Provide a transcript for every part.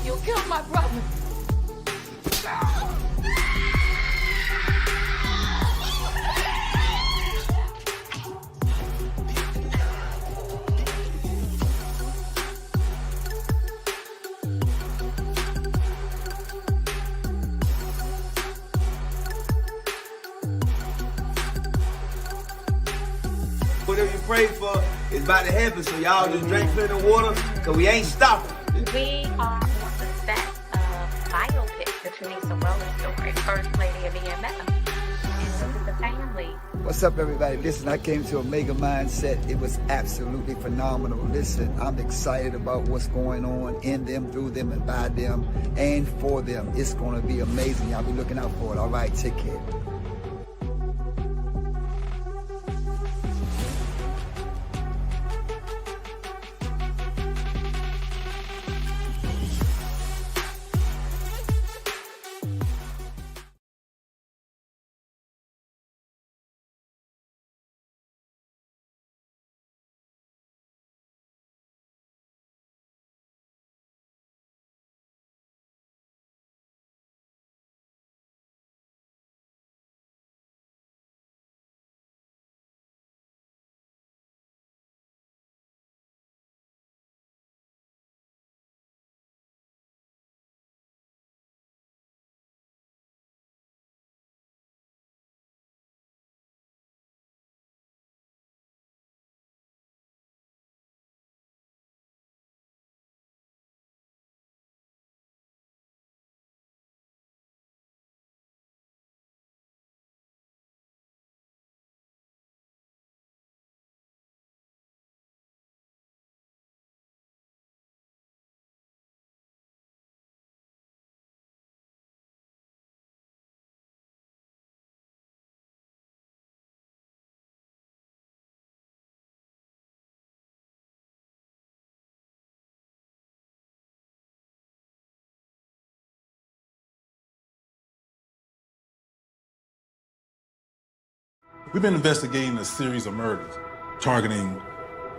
You killed my brother. Whatever you pray for is about to happen, so y'all just drink plenty of water, because we ain't stopping. We are on the set of biopic that Denise Weller's story, First Lady of EMS. And this is the family. What's up, everybody? Listen, I came to Omega Mindset. It was absolutely phenomenal. Listen, I'm excited about what's going on in them, through them, and by them, and for them. It's going to be amazing. Y'all be looking out for it. All right, take care. We've been investigating a series of murders targeting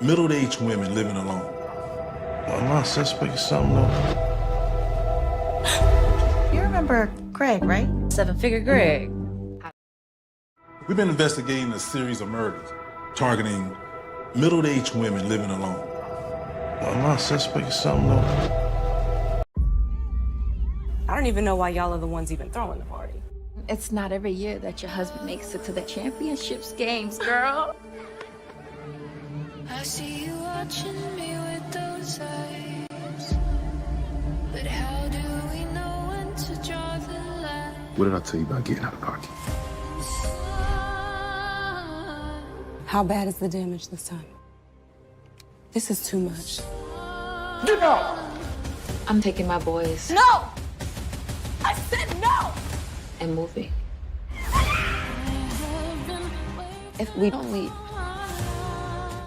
middle-aged women living alone. I'm not suspect of something, though. You remember Greg, right? Seven-figure Greg. We've been investigating a series of murders targeting middle-aged women living alone. I'm not suspect of something, though. I don't even know why y'all are the ones even throwing the party. It's not every year that your husband makes it to the championships games, girl. I see you watching me with those eyes. But how do we know when to draw the line? What did I tell you about getting out of pocket? How bad is the damage this time? This is too much. Get out! I'm taking my boys. No! I said no! And moving. If we don't leave,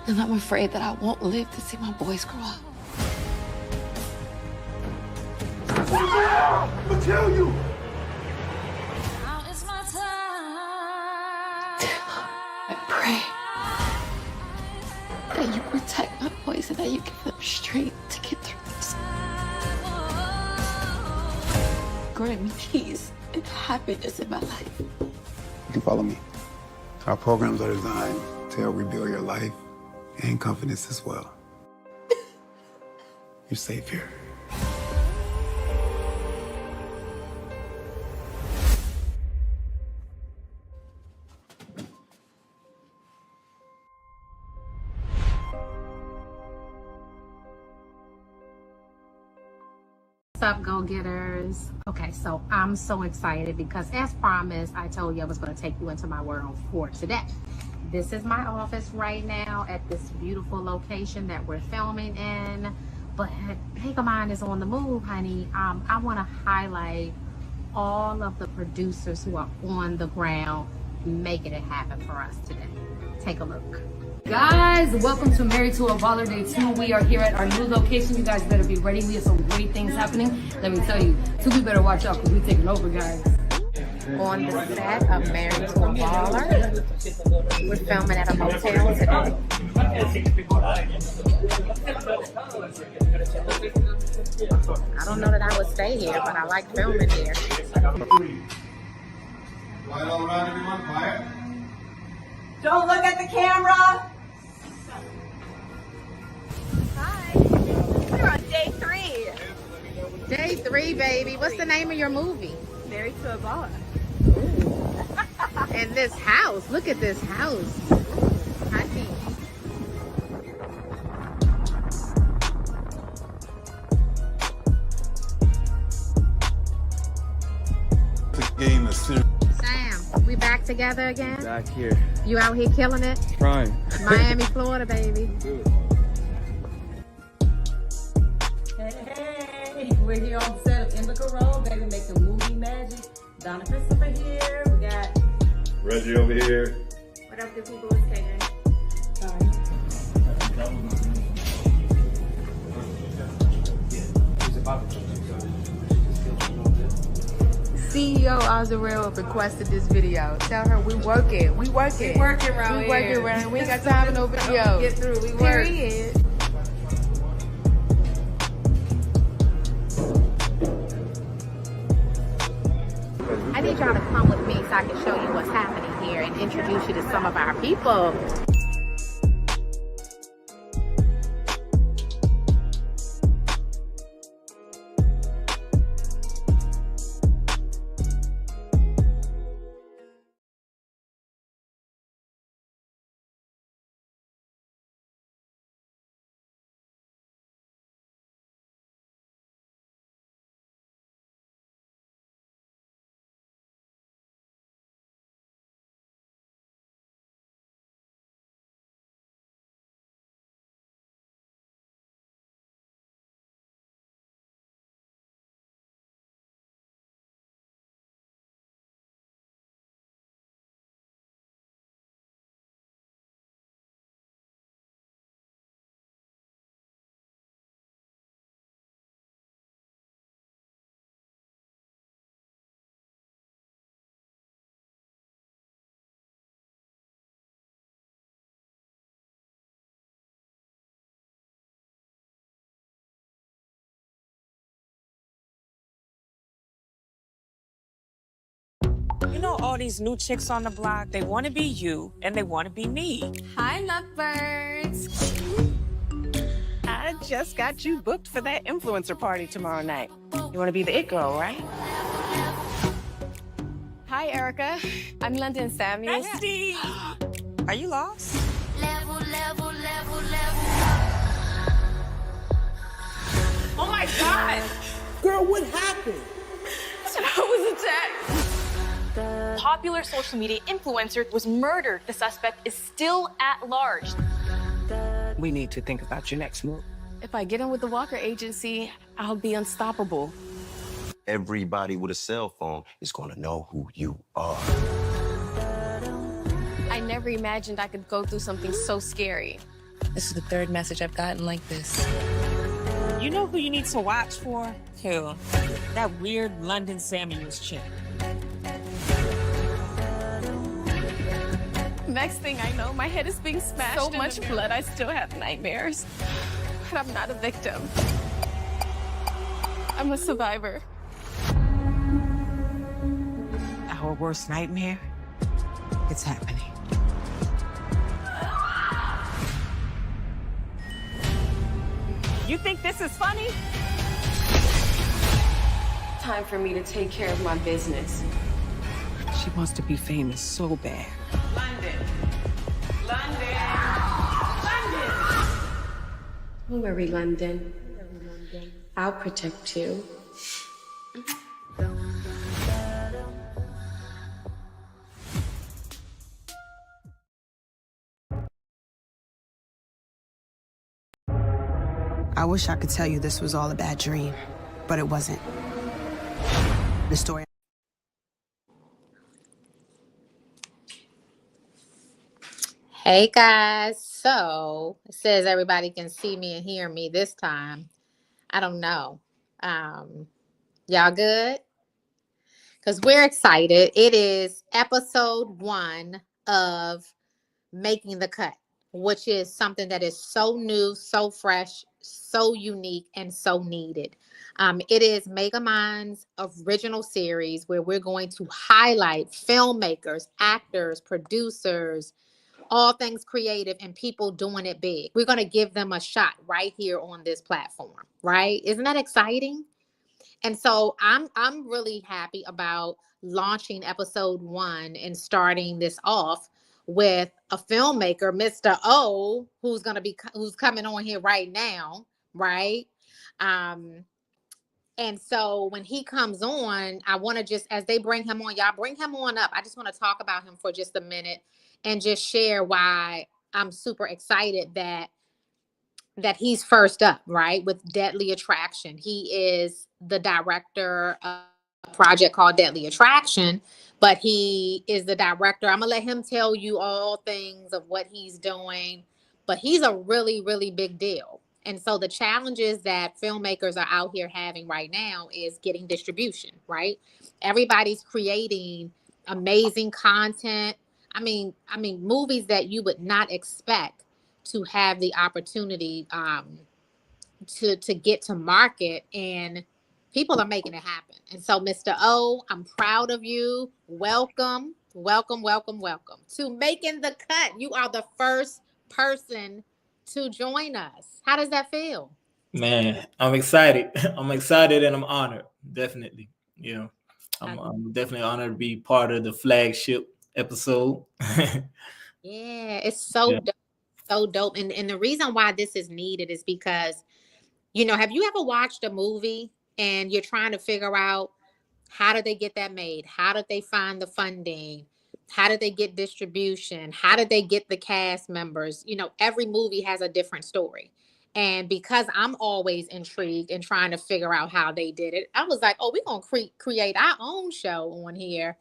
then I'm afraid that I won't live to see my boys grow up. I'm gonna tell you! Now is my time. I pray that you protect my boys and that you give them strength to get through this. Grant me peace and happiness in my life. You can follow me. Our programs are designed to help rebuild your life and confidence as well. You're safe here. What's up, go-getters? Okay, so I'm so excited because as promised, I told you I was going to take you into my world for today. This is my office right now at this beautiful location that we're filming in, but Megamind is on the move, honey. I want to highlight all of the producers who are on the ground making it happen for us today. Take a look. Guys, welcome to Married to a Baller Day 2. We are here at our new location. You guys better be ready. We have some great things happening. Let me tell you, we better watch out because we're taking over, guys. On the set of Married to a Baller, we're filming at a motel today. I don't know that I would stay here, but I like filming here. Quiet all around, everyone. Quiet. Don't look at the camera. Hi. We're on day 3. Day 3, baby. What's the name of your movie? Married to a Baller. And this house. Look at this house. Honey. Game the series. Sam, we back together again? Back here. You out here killing it? Trying. Miami, Florida, baby. Hey, we're here on the set of Indica Road, baby, making movie magic. Donna Christopher here. We got Reggie over here. What up, good people? It's catering. CEO Azarel requested this video. Tell her we working. We working. We working around We here. working around. We ain't got time for no videos. Get through. We work. Period. I need y'all to come with me so I can show you what's happening here and introduce you to some of our people. You know all these new chicks on the block, they want to be you and they want to be me. Hi, lovebirds. I just got you booked for that influencer party tomorrow night. You want to be the it girl, right? Hi, Erica. I'm London Samuels. Bestie! Are you lost? Level, level, level, level. Oh my God! Girl, what happened? I was attacked. Popular social media influencer was murdered. The suspect is still at large. We need to think about your next move. If I get in with the Walker Agency, I'll be unstoppable. Everybody with a cell phone is gonna know who you are. I never imagined I could go through something so scary. This is the 3rd message I've gotten like this. You know who you need to watch for? Who? That weird London Samuels chick. Next thing I know, my head is being smashed. So much blood, I still have nightmares. But I'm not a victim. I'm a survivor. Our worst nightmare? It's happening. You think this is funny? Time for me to take care of my business. She wants to be famous so bad. London. London. Don't worry, London. I'll protect you. I wish I could tell you this was all a bad dream, but it wasn't. The story. Hey guys, so it says everybody can see me and hear me this time. I don't know. Y'all good? Because we're excited. It is episode 1 of Making the Cut, which is something that is so new, so fresh, so unique and so needed. It is Megamind's original series where we're going to highlight filmmakers, actors, producers, all things creative, and people doing it big. We're going to give them a shot right here on this platform, right? Isn't that exciting? And so I'm really happy about launching episode 1 and starting this off with a filmmaker, Mr. O, who's coming on here right now, right? Um, and so when he comes on, I want to just, as they bring him on, y'all bring him on up. I just want to talk about him for just a minute and just share why I'm super excited that he's first up, right? With Deadly Attraction. He is the director of a project called Deadly Attraction, but he is the director. I'm gonna let him tell you all things of what he's doing, but he's a really, really big deal. And so the challenges that filmmakers are out here having right now is getting distribution, right? Everybody's creating amazing content. I mean, movies that you would not expect to have the opportunity to get to market, and people are making it happen. And so, Mr. O, I'm proud of you. Welcome, welcome, welcome, welcome to Making the Cut. You are the first person to join us. How does that feel? Man, I'm excited. I'm excited and I'm honored. Definitely. Yeah. I'm definitely honored to be part of the flagship episode. Yeah, it's so dope. So dope. And the reason why this is needed is because, have you ever watched a movie and you're trying to figure out how did they get that made? How did they find the funding? How did they get distribution? How did they get the cast members? Every movie has a different story. And because I'm always intrigued and trying to figure out how they did it, I was like, oh, we're going to create our own show on here.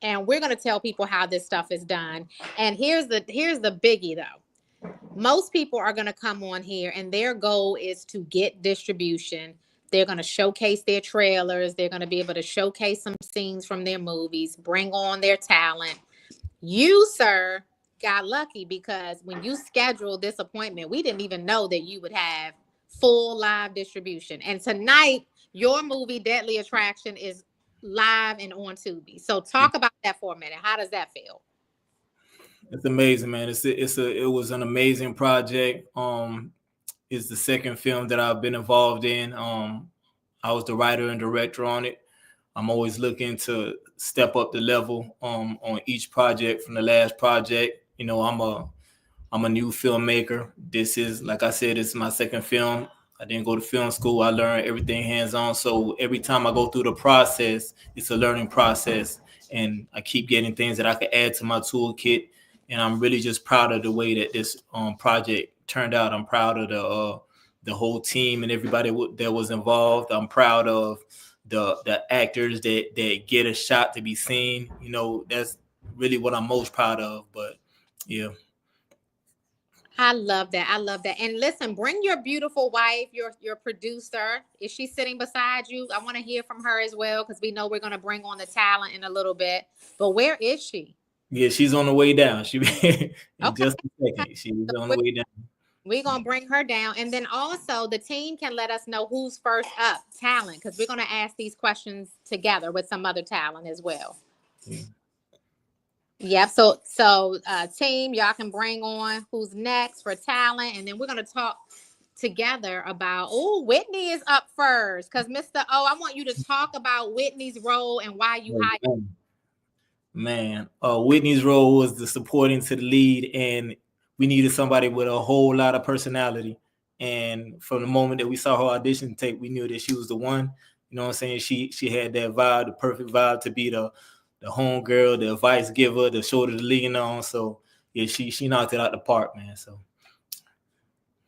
And we're going to tell people how this stuff is done. And here's the biggie, though. Most people are going to come on here and their goal is to get distribution. They're going to showcase their trailers. They're going to be able to showcase some scenes from their movies, bring on their talent. You, sir, got lucky because when you scheduled this appointment, we didn't even know that you would have full live distribution. And tonight, your movie, Deadly Attraction, is live and on Tubi. So talk about that for a minute. How does that feel? It's amazing, man. It was an amazing project. It's the second film that I've been involved in. I was the writer and director on it. I'm always looking to step up the level on each project from the last project. I'm a new filmmaker. This is, like I said, it's my second film. I didn't go to film school. I learned everything hands-on. So every time I go through the process, it's a learning process. And I keep getting things that I can add to my toolkit. And I'm really just proud of the way that this project turned out. I'm proud of the whole team and everybody that was involved. I'm proud of the actors that get a shot to be seen. That's really what I'm most proud of. But yeah. I love that. I love that. And listen, bring your beautiful wife, your producer. Is she sitting beside you? I want to hear from her as well, because we know we're going to bring on the talent in a little bit. But where is she? Yeah, she's on the way down. Just a second. She's on the way down. We're going to bring her down. And then also the team can let us know who's first up, talent, because we're going to ask these questions together with some other talent as well. Yeah. Yep. So team, y'all can bring on who's next for talent. And then we're going to talk together about, Whitney is up first. Because Mr. O, I want you to talk about Whitney's role and why you hired. Man, Whitney's role was the supporting to the lead, and we needed somebody with a whole lot of personality. And from the moment that we saw her audition tape, we knew that she was the one. You know what I'm saying? She had that vibe, the perfect vibe to be the homegirl, the advice giver, the shoulder to lean on. So yeah, she knocked it out the park, man. So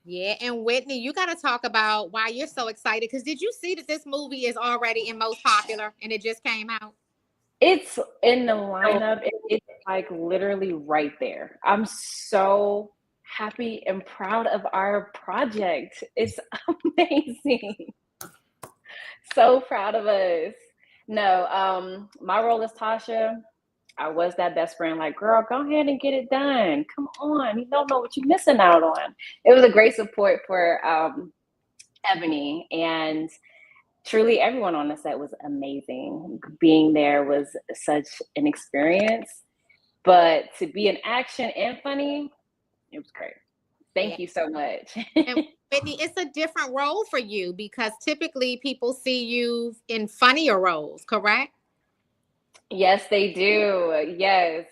yeah, and Whitney, you got to talk about why you're so excited. Because did you see that this movie is already in Most Popular and it just came out? It's in the lineup. It's like literally right there. I'm so happy and proud of our project. It's amazing. So proud of us. No, my role is Tasha. I was that best friend, like, girl, go ahead and get it done. Come on. You don't know what you're missing out on. It was a great support for Ebony, and truly everyone on the set was amazing. Being there was such an experience, but to be in action and funny, it was great. Thank you so much. And Whitney, it's a different role for you because typically people see you in funnier roles, correct? Yes, they do. Yes.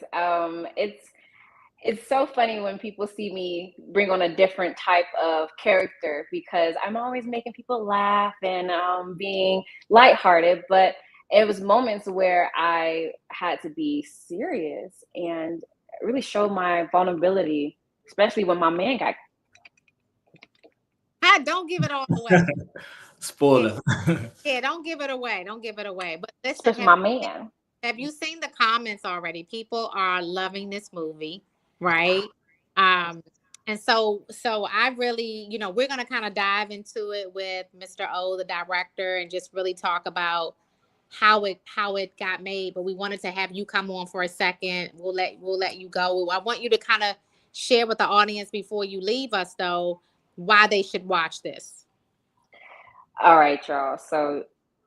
It's so funny when people see me bring on a different type of character because I'm always making people laugh and being lighthearted, but it was moments where I had to be serious and really show my vulnerability, especially when my man got. Don't give it all away. Spoiler. Yeah, don't give it away. Don't give it away. But listen, Especially my man. Have you seen the comments already? People are loving this movie, right? And so I really, we're gonna kind of dive into it with Mr. O, the director, and just really talk about how it got made. But we wanted to have you come on for a second. We'll let you go. I want you to kind of share with the audience before you leave us, though, why they should watch this. All right, y'all. So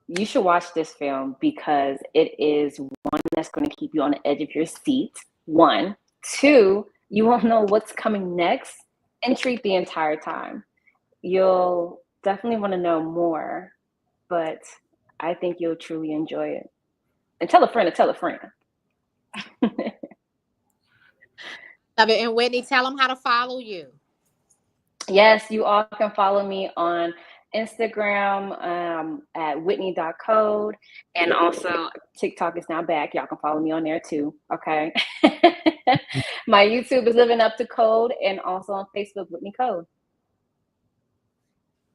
you should watch this film because it is one that's going to keep you on the edge of your seat. 1, 2, you won't know what's coming next. Intrigued the entire time. You'll definitely want to know more, but I think you'll truly enjoy it. And tell a friend to tell a friend. Love it. And Whitney, tell them how to follow you. Yes, you all can follow me on Instagram at whitney.code, and also TikTok is now back. Y'all can follow me on there too. Okay. My YouTube is living up to code, and also on Facebook, Whitney Code.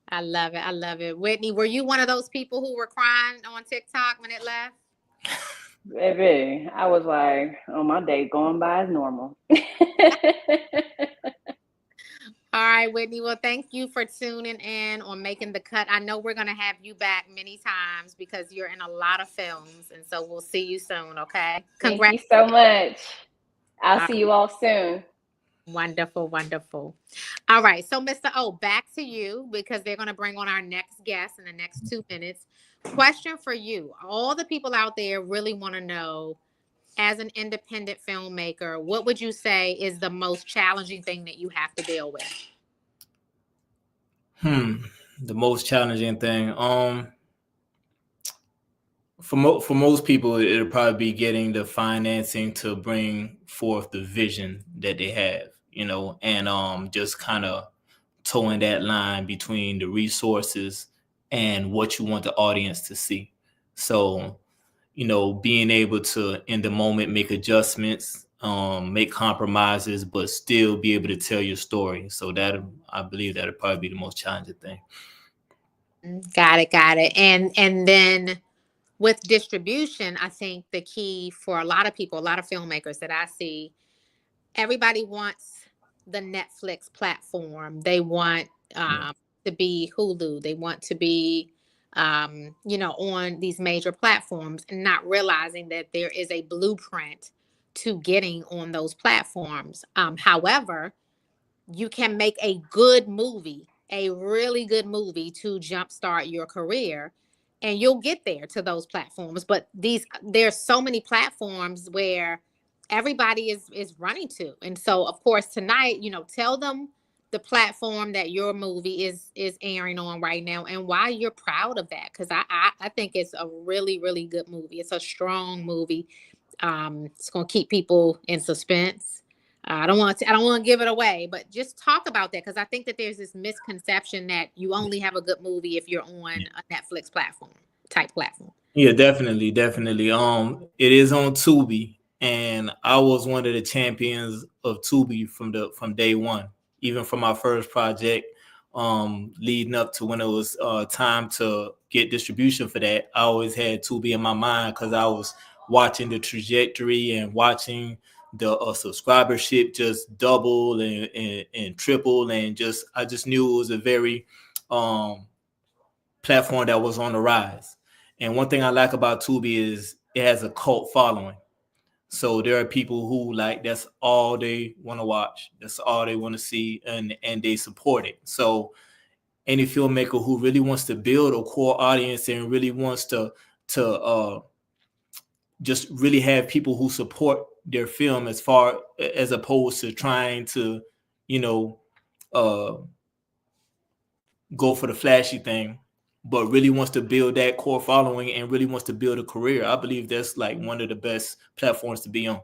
I love it. I love it. Whitney, were you one of those people who were crying on TikTok when it left? Baby, I was like, oh, my day going by as normal. All right, Whitney. Well, thank you for tuning in or making the cut. I know we're going to have you back many times because you're in a lot of films. And so we'll see you soon, okay? Thank you so much. I'll see you all soon. Wonderful, wonderful. All right. So, Mr. O, back to you because they're going to bring on our next guest in the next 2 minutes. Question for you. All the people out there really want to know, as an independent filmmaker, what would you say is the most challenging thing that you have to deal with? The most challenging thing. For most people, it'll probably be getting the financing to bring forth the vision that they have, and just kind of towing that line between the resources and what you want the audience to see. So, being able to, in the moment, make adjustments, make compromises, but still be able to tell your story. So I believe that'll probably be the most challenging thing. Got it. And then with distribution, I think the key for a lot of people, a lot of filmmakers that I see, everybody wants the Netflix platform. They want to be Hulu. They want to be on these major platforms, and not realizing that there is a blueprint to getting on those platforms. However, you can make a good movie, a really good movie, to jumpstart your career, and you'll get there to those platforms. But there's so many platforms where everybody is running to. And so, of course, tonight, tell them the platform that your movie is airing on right now and why you're proud of that. Because I think it's a really, really good movie. It's a strong movie. It's going to keep people in suspense. I don't want to give it away, but just talk about that, because I think that there's this misconception that you only have a good movie if you're on a Netflix platform. Yeah, definitely. It is on Tubi, and I was one of the champions of Tubi from day one, even from my first project, leading up to when it was time to get distribution for that. I always had Tubi in my mind because I was watching the trajectory and watching the subscribership just double and triple, and I just knew it was a very platform that was on the rise. And one thing I like about Tubi is it has a cult following. So there are people who that's all they want to watch. That's all they want to see, and they support it. So any filmmaker who really wants to build a core audience and really wants to just really have people who support their film as opposed to trying to, go for the flashy thing, but really wants to build that core following and really wants to build a career. I believe that's like one of the best platforms to be on.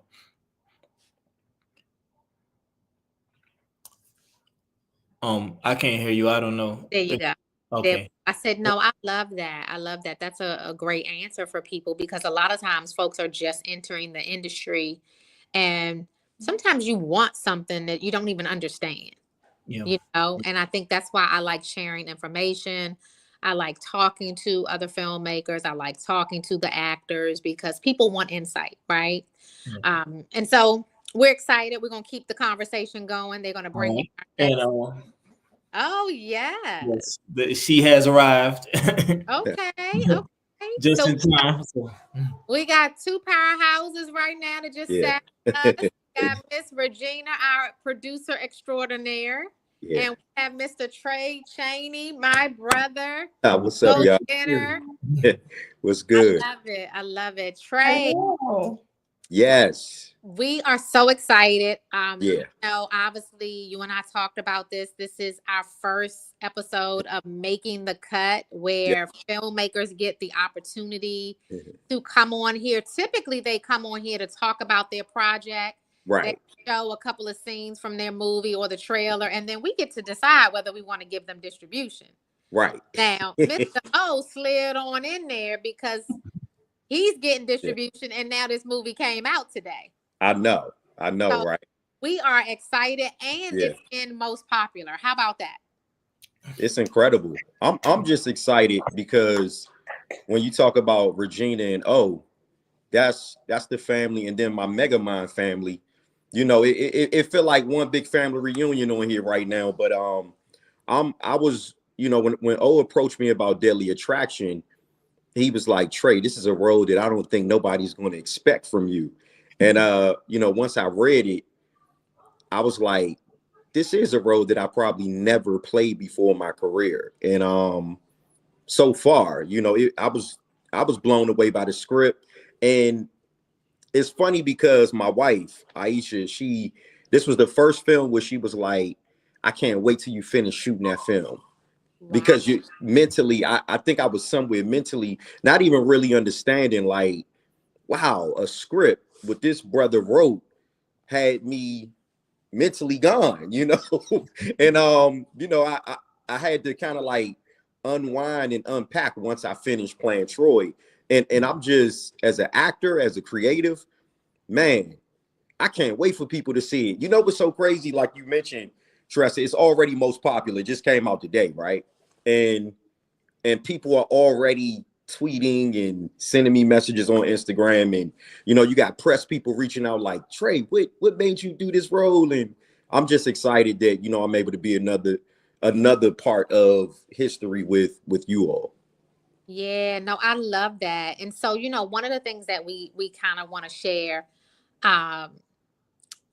I can't hear you. I don't know. There you go. Okay. I said, no, I love that. I love that. That's a great answer for people, because a lot of times folks are just entering the industry and sometimes you want something that you don't even understand, and I think that's why I like sharing information. I like talking to other filmmakers. I like talking to the actors because people want insight, right? And so we're excited. We're going to keep the conversation going. They're going to bring you. Oh, yeah. Yes, she has arrived. Okay. Just in time. We got two powerhouses right now that just sat us. We got Miss Regina, our producer extraordinaire. Yeah. And we have Mr. Trey Chaney, my brother. What's up, y'all? What's good? I love it. Trey. Yes. We are so excited. Obviously you and I talked about this. This is our first episode of Making the Cut, where filmmakers get the opportunity to come on here. Typically they come on here to talk about their project. Right. They show a couple of scenes from their movie or the trailer, and then we get to decide whether we want to give them distribution. Right. Now, Mr. O slid on in there because he's getting distribution, and now this movie came out today. I know, so right? We are excited, and it's been most popular. How about that? It's incredible. I'm just excited because when you talk about Regina and O, that's the family, and then my Megamind family. It felt like one big family reunion on here right now. But I was, when O approached me about Deadly Attraction, he was like, Trey, this is a road that I don't think nobody's going to expect from you. And once I read it, I was like, this is a road that I probably never played before in my career. And so far, I was blown away by the script. And it's funny because my wife, Aisha, this was the first film where she was like, I can't wait till you finish shooting that film. Wow. Because you mentally, I think I was somewhere mentally not even really understanding, like, wow, a script what this brother wrote had me mentally gone, and I had to kind of like unwind and unpack once I finished playing Troy. And I'm just, as an actor, as a creative, man, I can't wait for people to see it. What's so crazy? Like you mentioned, Tressa, it's already most popular. It just came out today, right? And people are already tweeting and sending me messages on Instagram. And, you got press people reaching out like, Trey, what made you do this role? And I'm just excited that, I'm able to be another part of history with you all. Yeah, no, I love that. And so, one of the things that we kind of want to share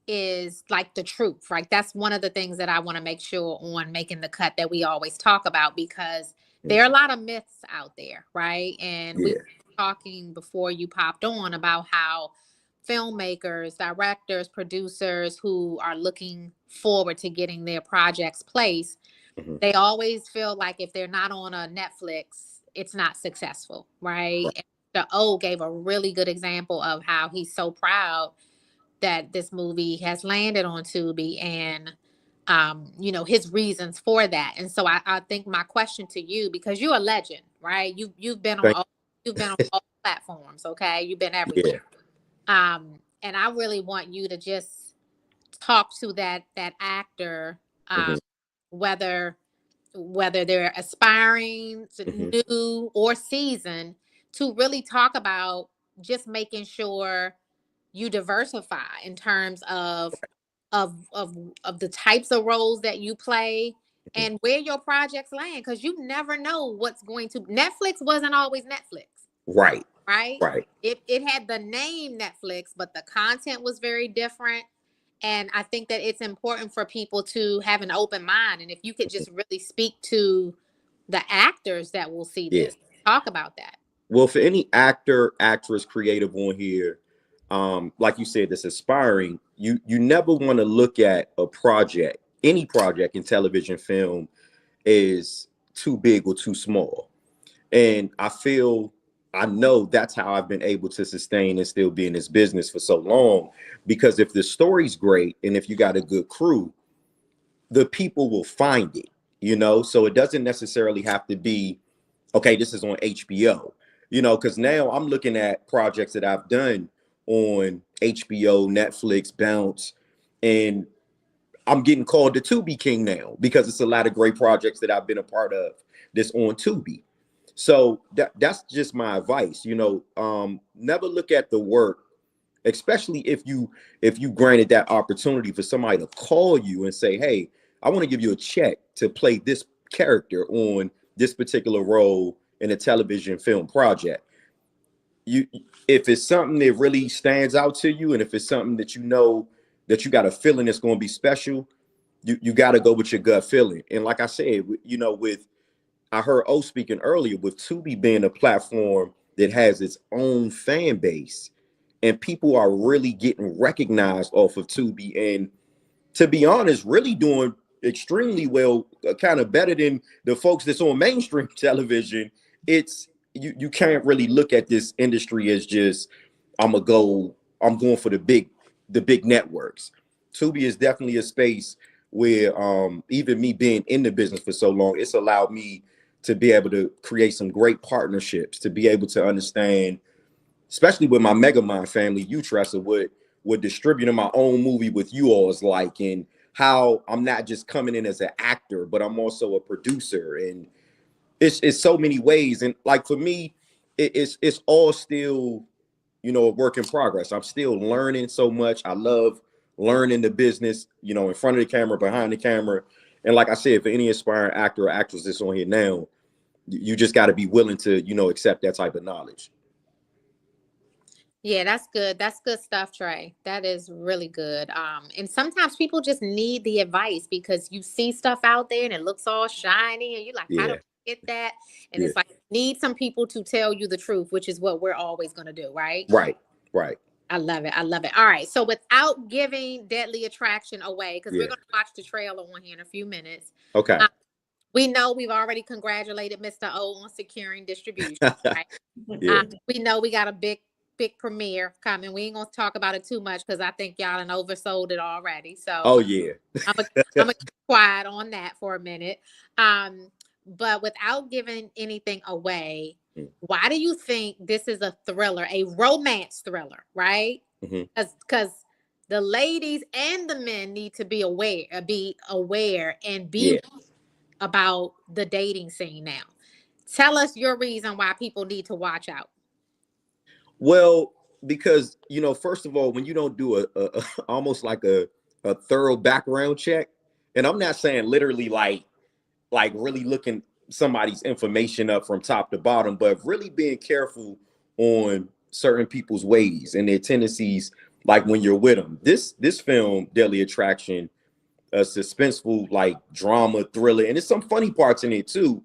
is like the truth, right? That's one of the things that I want to make sure on Making the Cut that we always talk about, because there are a lot of myths out there, right? And we were talking before you popped on about how filmmakers, directors, producers who are looking forward to getting their projects placed, they always feel like if they're not on a Netflix, it's not successful, right? And the O gave a really good example of how he's so proud that this movie has landed on Tubi, and his reasons for that. And so I think my question to you, because you're a legend, right? You've been on all platforms, okay? You've been everywhere. Yeah. And I really want you to just talk to that actor, whether they're aspiring to new or seasoned, to really talk about just making sure you diversify in terms of the types of roles that you play and where your projects land, because you never know what's going to. Netflix wasn't always Netflix. Right. It had the name Netflix, but the content was very different. And I think that it's important for people to have an open mind. And if you could just really speak to the actors that will see Yeah. this, talk about that. Well, for any actor, actress, creative on here, like you said, that's aspiring, you never want to look at a project, any project in television, film, is too big or too small. And I know that's how I've been able to sustain and still be in this business for so long, because if the story's great and if you got a good crew, the people will find it, so it doesn't necessarily have to be, okay, this is on HBO, because now I'm looking at projects that I've done on HBO, Netflix, Bounce, and I'm getting called the Tubi King now because it's a lot of great projects that I've been a part of that's on Tubi. So that's just my advice, never look at the work, especially if you granted that opportunity for somebody to call you and say, hey, I want to give you a check to play this character on this particular role in a television film project. If it's something that really stands out to you, and if it's something that that you got a feeling it's going to be special, you got to go with your gut feeling. And like I said, I heard O speaking earlier, with Tubi being a platform that has its own fan base, and people are really getting recognized off of Tubi, and to be honest, really doing extremely well, kind of better than the folks that's on mainstream television. It's you can't really look at this industry as just I'm going for the big networks. Tubi is definitely a space where even me being in the business for so long, it's allowed me to be able to create some great partnerships, to be able to understand, especially with my Megamind family, you, Tressa, what distributing my own movie with you all is like, and how I'm not just coming in as an actor, but I'm also a producer. And it's so many ways. And like for me, it's all still, a work in progress. I'm still learning so much. I love learning the business, in front of the camera, behind the camera. And like I said, for any aspiring actor or actress that's on here now, you just got to be willing to, accept that type of knowledge. Yeah, that's good. That's good stuff, Trey. That is really good. And sometimes people just need the advice because you see stuff out there and it looks all shiny and you're like, how do I get that? And it's like, need some people to tell you the truth, which is what we're always going to do, right? Right. I love it. I love it. All right. So without giving Deadly Attraction away, because we're going to watch the trailer on here in a few minutes. Okay. We know we've already congratulated Mr. O on securing distribution, right? We know we got a big premiere coming. We ain't gonna talk about it too much because I think y'all done oversold it already. So I'm gonna keep quiet on that for a minute. But without giving anything away, why do you think this is a thriller, a romance thriller, right? Because the ladies and the men need to be aware and be about the dating scene now. Tell us your reason why people need to watch out. Well, because, first of all, when you don't do a almost like a thorough background check, and I'm not saying literally like really looking somebody's information up from top to bottom, but really being careful on certain people's ways and their tendencies, like when you're with them. This film, Deadly Attraction, a suspenseful, like drama thriller, and there's some funny parts in it too,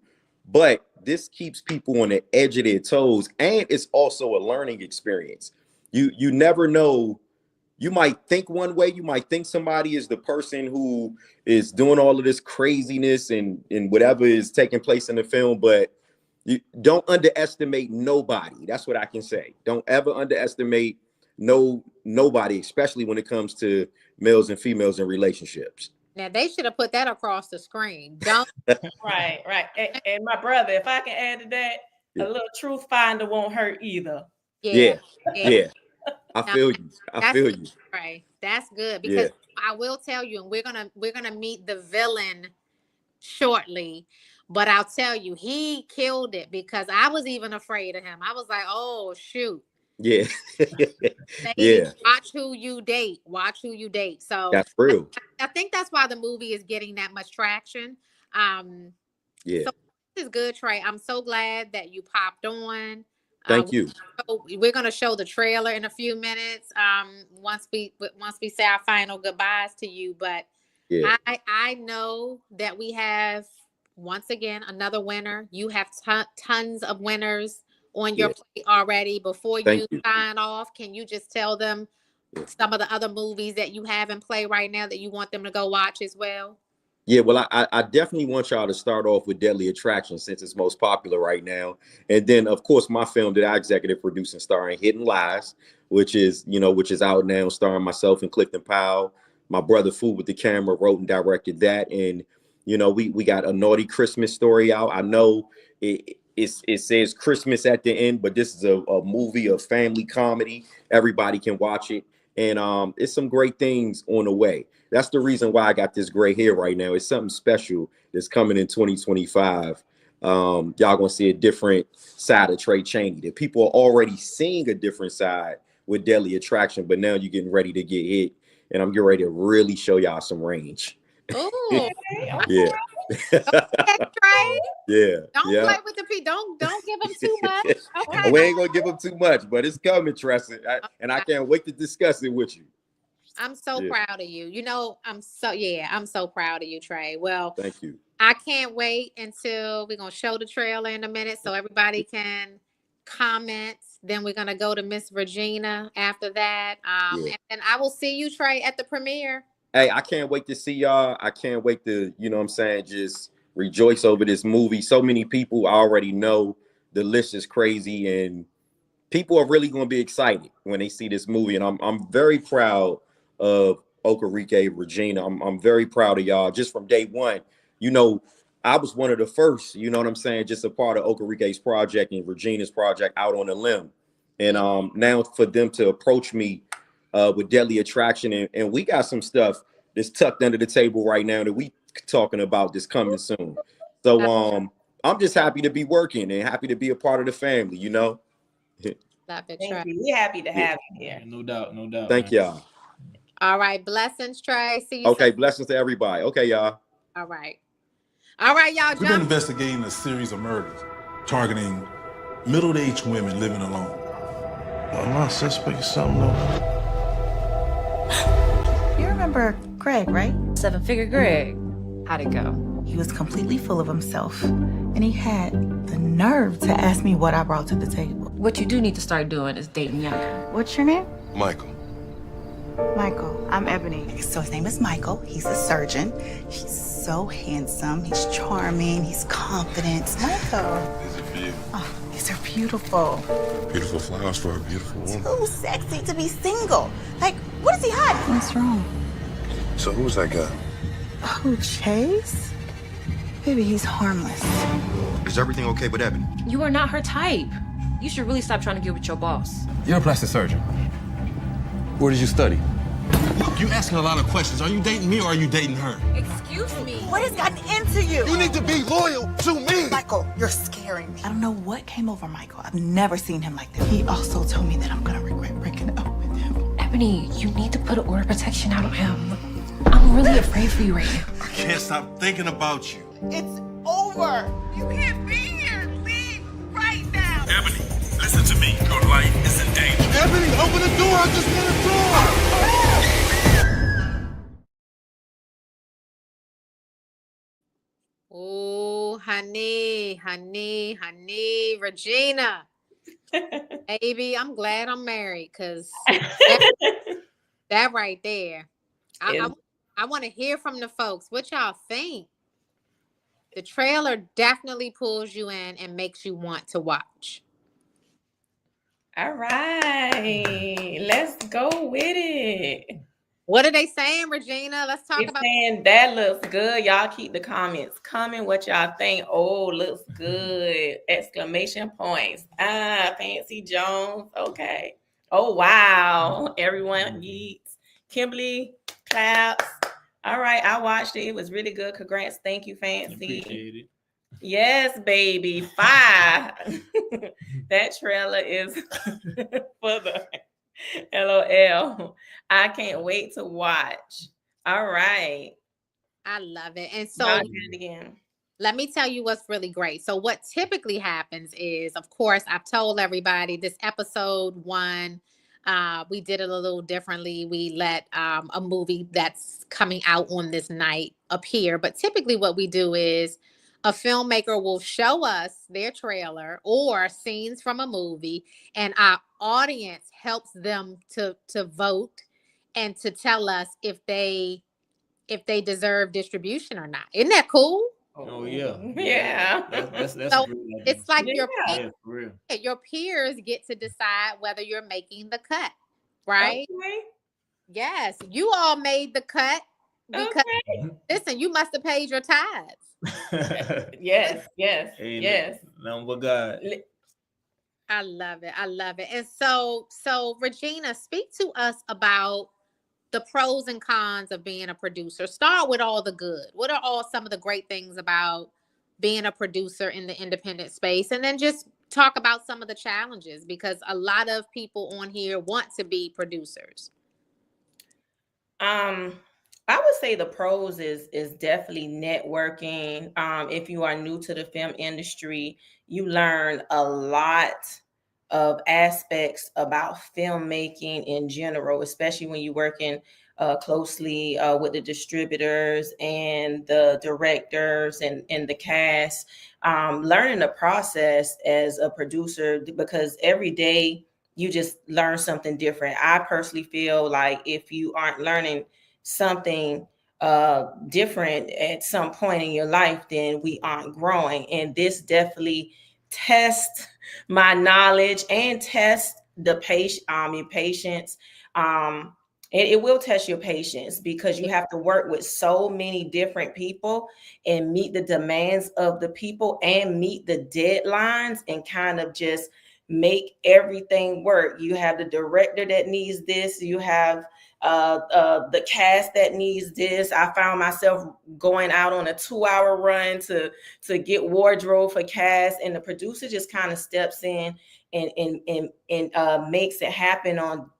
but this keeps people on the edge of their toes, and it's also a learning experience. You never know. You might think one way, you might think somebody is the person who is doing all of this craziness and whatever is taking place in the film, but you don't underestimate nobody. That's what I can say. Don't ever underestimate nobody, especially when it comes to males and females in relationships. Now they should have put that across the screen. Don't right. And my brother, if I can add to that, a little truth finder won't hurt either. Yeah. I feel you. Right. That's good because I will tell you, and we're gonna meet the villain shortly, but I'll tell you, he killed it because I was even afraid of him. I was like, oh shoot. Yeah. Ladies, watch who you date. So that's true. I think that's why the movie is getting that much traction. So this is good, Trey. I'm so glad that you popped on. Thank you. We're gonna show the trailer in a few minutes. Once we say our final goodbyes to you, but Yeah. I know that we have once again another winner. You have tons of winners on your plate already. Before you sign off, can you just tell them some of the other movies that you have in play right now that you want them to go watch as well? Yeah, well, I definitely want y'all to start off with Deadly Attraction since it's most popular right now. And then, of course, my film that I executive produce and starring Hidden Lies, which is out now, starring myself and Clifton Powell. My brother Food with the Camera wrote and directed that. And, we got A Naughty Christmas Story out. I know it says Christmas at the end, but this is a movie, a family comedy. Everybody can watch it. And it's some great things on the way. That's the reason why I got this gray hair right now. It's something special that's coming in 2025. Y'all gonna see a different side of Trey Chaney. That people are already seeing a different side with Deadly Attraction, but now you're getting ready to get hit. And I'm getting ready to really show y'all some range. Oh, yeah. Trey. Yeah. Don't play with the P. Don't give them too much. Okay. We ain't gonna give them too much, but it's coming, Tressa. And I can't wait to discuss it with you. I'm so proud of you. I'm so proud of you, Trey. Well, thank you. I can't wait until we're gonna show the trailer in a minute so everybody can comment. Then we're gonna go to Miss Regina after that. And then I will see you, Trey, at the premiere. Hey, I can't wait to see y'all. I can't wait to, just rejoice over this movie. So many people already know the list is crazy, and people are really going to be excited when they see this movie. And I'm very proud of Okarike, Regina. I'm very proud of y'all just from day one. I was one of the first, just a part of Okarike's project and Regina's project Out on a Limb. And now for them to approach me with Deadly Attraction, and we got some stuff that's tucked under the table right now that we talking about that's coming soon. So I'm just happy to be working and happy to be a part of the family, Thank you. We're happy to have you here. No doubt. Thank y'all. All right, blessings, Trey. See you. Okay, blessings to everybody. Okay, y'all. All right, y'all. We've been investigating a series of murders targeting middle-aged women living alone. I'm not suspect of something, though. You remember Greg, right? Seven-figure Greg. How'd it go? He was completely full of himself, and he had the nerve to ask me what I brought to the table. What you do need to start doing is dating younger. What's your name? Michael. Michael. I'm Ebony. So his name is Michael. He's a surgeon. He's so handsome. He's charming. He's confident. Michael. These are for you. Oh, these are beautiful. Beautiful flowers for a beautiful woman. Too sexy to be single. Like, what does he hide? What's wrong? So who's that guy? Oh, Chase? Baby, he's harmless. Is everything okay with Ebony? You are not her type. You should really stop trying to get with your boss. You're a plastic surgeon. Where did you study? You asking a lot of questions. Are you dating me or are you dating her? Excuse me. What has gotten into you? You need to be loyal to me. Michael, you're scaring me. I don't know what came over Michael. I've never seen him like that. He also told me that I'm gonna regret breaking up with him. Ebony, you need to put an order of protection out on him. I'm really afraid for you right now. I can't stop thinking about you. It's over. You can't be here. Leave right now. Ebony, listen to me. Your life is in danger. Ebony, open the door. I just want a door. Oh, honey, Regina. Baby, I'm glad I'm married because that right there. I want to hear from the folks. What y'all think? The trailer definitely pulls you in and makes you want to watch. All right, let's go with it. What are they saying, Regina? Let's talk about saying that looks good. Y'all keep the comments coming. What y'all think? Oh, looks good. Exclamation points. Fancy Jones. Okay. Oh, wow. Everyone eats. Kimberly, claps. All right. I watched it. It was really good. Congrats. Thank you, Fancy. Appreciate it. Yes, baby. 5. That trailer is for the LOL. I can't wait to watch. All right. I love it. And so again. let me tell you what's really great. So what typically happens is, of course, I've told everybody this episode 1, we did it a little differently. We let a movie that's coming out on this night appear. But typically what we do is a filmmaker will show us their trailer or scenes from a movie, and our audience helps them to vote and to tell us if they deserve distribution or not. Isn't that cool? Oh yeah, Yeah. That's So a great idea. it's like Yeah. Yeah, for real. your peers get to decide whether you're making the cut, right? Okay. Yes, you all made the cut because listen, you must have paid your tithes. Yes, yes, Hey, yes. nothing but God. I love it. I love it. And so Regina, speak to us about the pros and cons of being a producer. Start with all the good. What are all some of the great things about being a producer in the independent space? And then just talk about some of the challenges, because a lot of people on here want to be producers. I would say the pros is definitely networking. If you are new to the film industry, you learn a lot of aspects about filmmaking in general, especially when you're working closely with the distributors and the directors and the cast. Learning the process as a producer, because every day you just learn something different. I personally feel like if you aren't learning something different at some point in your life, then we aren't growing. And this definitely tests my knowledge and test the your patience. It will test your patience, because you have to work with so many different people and meet the demands of the people and meet the deadlines and kind of just make everything work. You have the director that needs this. You have the cast that needs this. I found myself going out on a 2-hour run to get wardrobe for cast, and the producer just kind of steps in and makes it happen on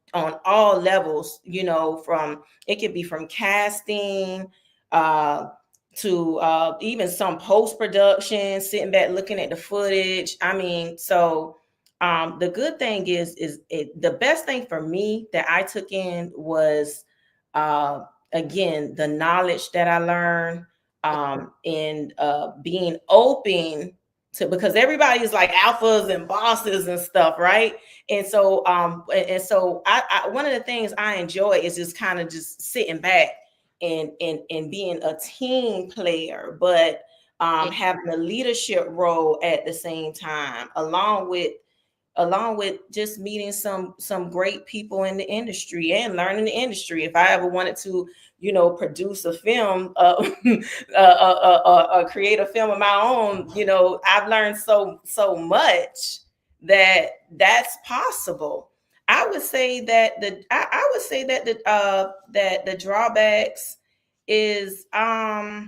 all levels. You know, from it could be from casting to even some post-production, sitting back looking at the footage. I mean, so the good thing is the best thing for me that I took in was again the knowledge that I learned and being open to, because everybody is like alphas and bosses and stuff, right? And so I one of the things I enjoy is just kind of just sitting back and being a team player, but having a leadership role at the same time, along with just meeting some great people in the industry and learning the industry. If I ever wanted to, you know, produce a film, create a film of my own, you know, I've learned so much that's possible. I would say that the drawbacks is I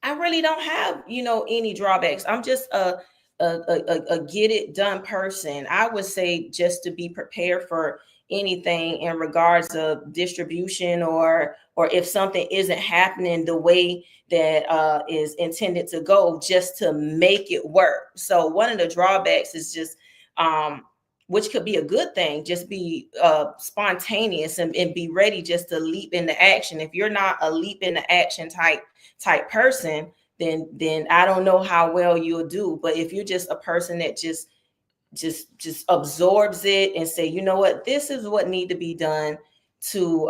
really don't have, you know, any drawbacks. I'm just a get it done person. I would say just to be prepared for anything in regards to distribution, or if something isn't happening the way that is intended to go, just to make it work. So one of the drawbacks is just which could be a good thing, just be spontaneous and be ready just to leap into action. If you're not a leap into action type person, then I don't know how well you'll do. But if you're just a person that just absorbs it and say, you know what, this is what need to be done to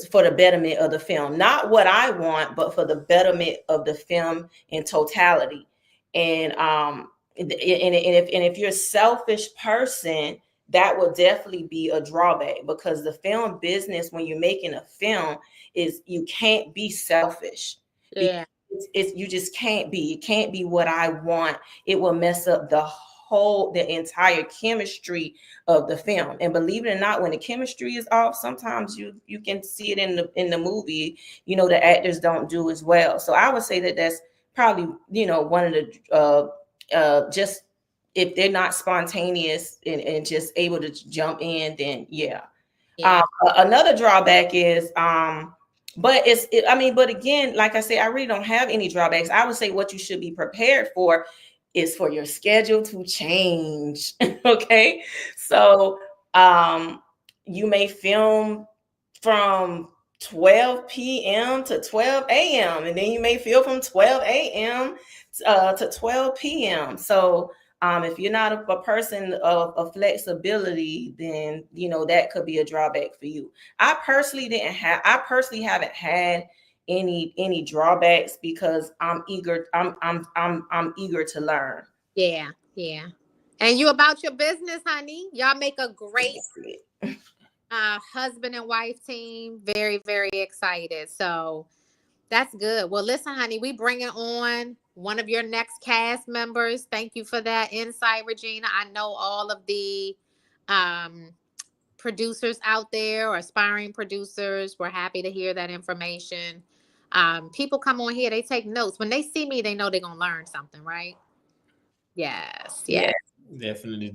for the betterment of the film, not what I want, but for the betterment of the film in totality. And if you're a selfish person, that will definitely be a drawback, because the film business, when you're making a film, is you can't be selfish. Yeah. You just can't be. It can't be what I want. It will mess up the entire chemistry of the film. And believe it or not, when the chemistry is off, sometimes you can see it in the movie. You know, the actors don't do as well. So I would say that that's probably, you know, one of the just if they're not spontaneous and just able to jump in, then yeah. Another drawback is But but again, like I said, I really don't have any drawbacks. I would say what you should be prepared for is for your schedule to change. Okay. So you may film from 12 p.m. to 12 a.m. and then you may film from 12 a.m. To 12 p.m. So if you're not a person of flexibility, then that could be a drawback for you. I personally haven't had any drawbacks because I'm eager to learn. Yeah. And you about your business, honey. Y'all make a great husband and wife team. Very, very excited. So that's good. Well, listen, honey, we bringing on one of your next cast members. Thank you for that insight, Regina. I know all of the producers out there or aspiring producers. We're happy to hear that information. People come on here, they take notes. When they see me, they know they're going to learn something, right? Yes. Definitely.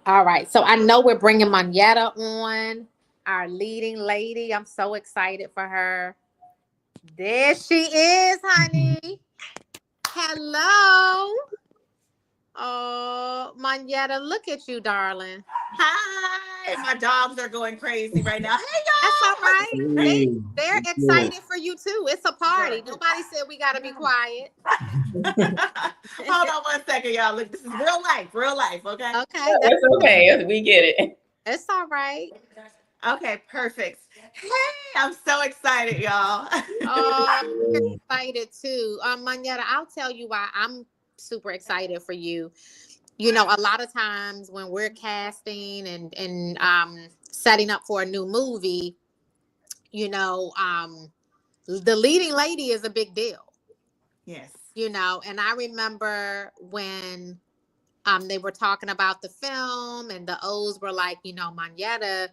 All right. So I know we're bringing Monyetta on, our leading lady. I'm so excited for her. There she is, honey. Hello. Oh, Monyetta, look at you, darling. Hi. My dogs are going crazy right now. Hey, y'all. That's all right. They're excited for you, too. It's a party. Nobody said we got to be quiet. Hold on one second, y'all. Look, this is real life, okay? Okay. That's okay. We get it. It's all right. Okay, perfect. Hey, I'm so excited, y'all. Oh, I'm excited too. Monyetta, I'll tell you why I'm super excited for you. A lot of times when we're casting and setting up for a new movie, the leading lady is a big deal. Yes. And I remember when they were talking about the film and the O's were like, Monyetta,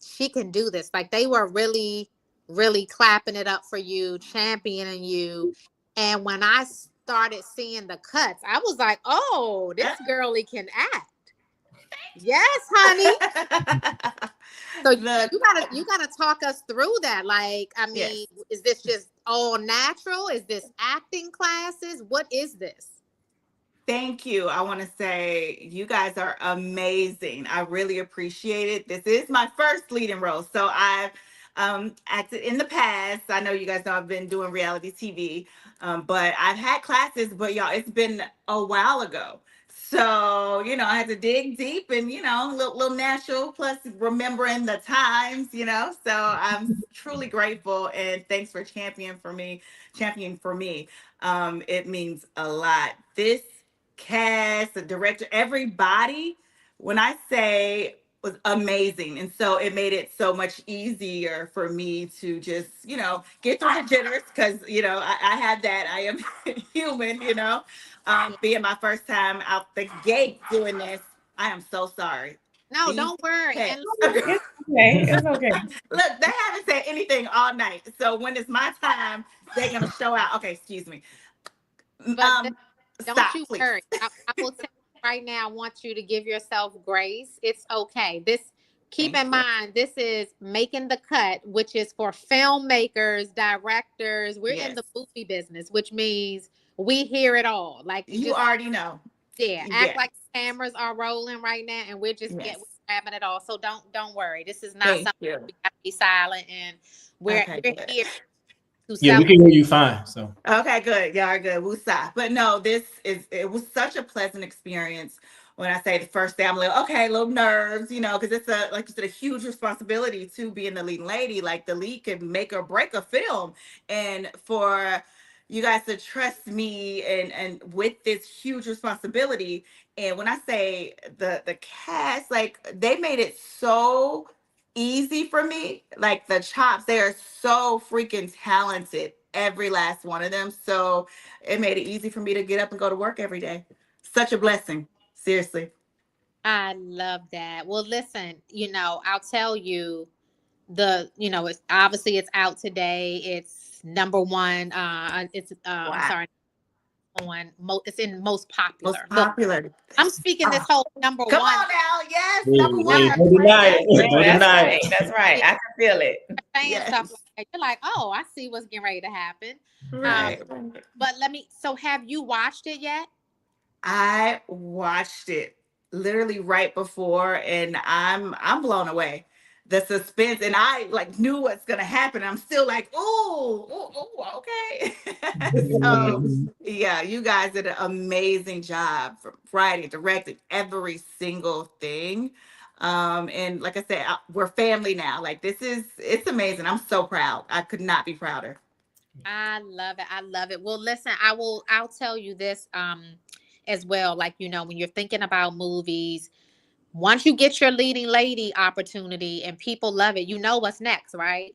she can do this. Like they were really, really clapping it up for you, championing you. And when I started seeing the cuts, I was like, oh, this girlie can act. Yes, honey. So you gotta talk us through that. Like, I mean, is this just all natural? Is this acting classes? What is this? Thank you. I want to say you guys are amazing. I really appreciate it. This is my first leading role. So I've acted in the past. I know you guys know I've been doing reality TV, but I've had classes, but y'all, it's been a while ago. So, I had to dig deep and, little natural plus remembering the times, so I'm truly grateful and thanks for championing for me. It means a lot. This cast, the director, everybody, when I say was amazing. And so it made it so much easier for me to just, get through the jitters because, I had that. I am human, being my first time out the gate doing this. I am so sorry. No, don't worry. And It's okay. Look, they haven't said anything all night. So when it's my time, they're going to show out. Okay, excuse me. But don't Stop, you please. worry. I will tell you right now, I want you to give yourself grace. It's okay. Keep in mind, this is Making the Cut, which is for filmmakers, directors. We're in the movie business, which means we hear it all. Like you already know. Yeah, act like the cameras are rolling right now, and we're just we're grabbing it all. So don't worry. This is not something we have to be silent, and we're here. Yeah, we can hear you fine. So okay, good. Y'all are good. Woosah. But no, it was such a pleasant experience. When I say the first day, I'm like, okay, little nerves, because it's like you said, a huge responsibility to being the leading lady. Like the lead can make or break a film, and for you guys to trust me and with this huge responsibility. And when I say the cast, like they made it so easy for me. Like the chops, they are so freaking talented, every last one of them. So it made it easy for me to get up and go to work every day. Such a blessing. Seriously. I love that. Well, listen, I'll tell you it's obviously it's out today. It's number one. It's I'm sorry. It's in most popular. Most popular. Look, I'm speaking this whole number Come one. on now. girl. Yes, number one. Don't deny it. Don't That's deny right. it. That's right. I can feel it. Saying Yes. stuff like that. You're like, oh, I see what's getting ready to happen. Right. But so have you watched it yet? I watched it literally right before, and I'm blown away. The suspense, and I like knew what's gonna happen. I'm still like, okay. So yeah, you guys did an amazing job from writing, directing every single thing. And like I said, we're family now. Like it's amazing. I'm so proud. I could not be prouder. I love it. I love it. Well, listen, I'll tell you this as well. Like, when you're thinking about movies, once you get your leading lady opportunity and people love it, you know what's next, right?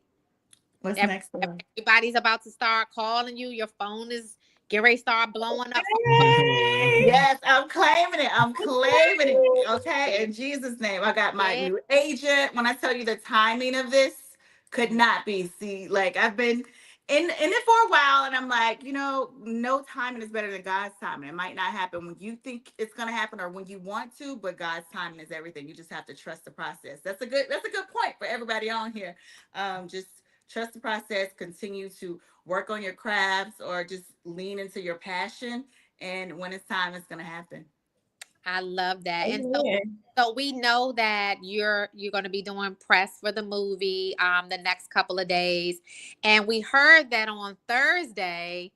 What's next? Everybody's about to start calling you. Your phone is getting ready to start blowing up. Yes, I'm claiming it. I'm claiming it. Okay. In Jesus' name. I got my new agent. When I tell you the timing of this could not be. See, like I've been in it for a while, and I'm like, no timing is better than God's timing. It might not happen when you think it's gonna happen or when you want to, but God's timing is everything. You just have to trust the process. That's a good point for everybody on here. Just trust the process, continue to work on your crafts or just lean into your passion. And when it's time, it's going to happen. I love that. And so we know that you're going to be doing press for the movie the next couple of days. And we heard that on Thursday,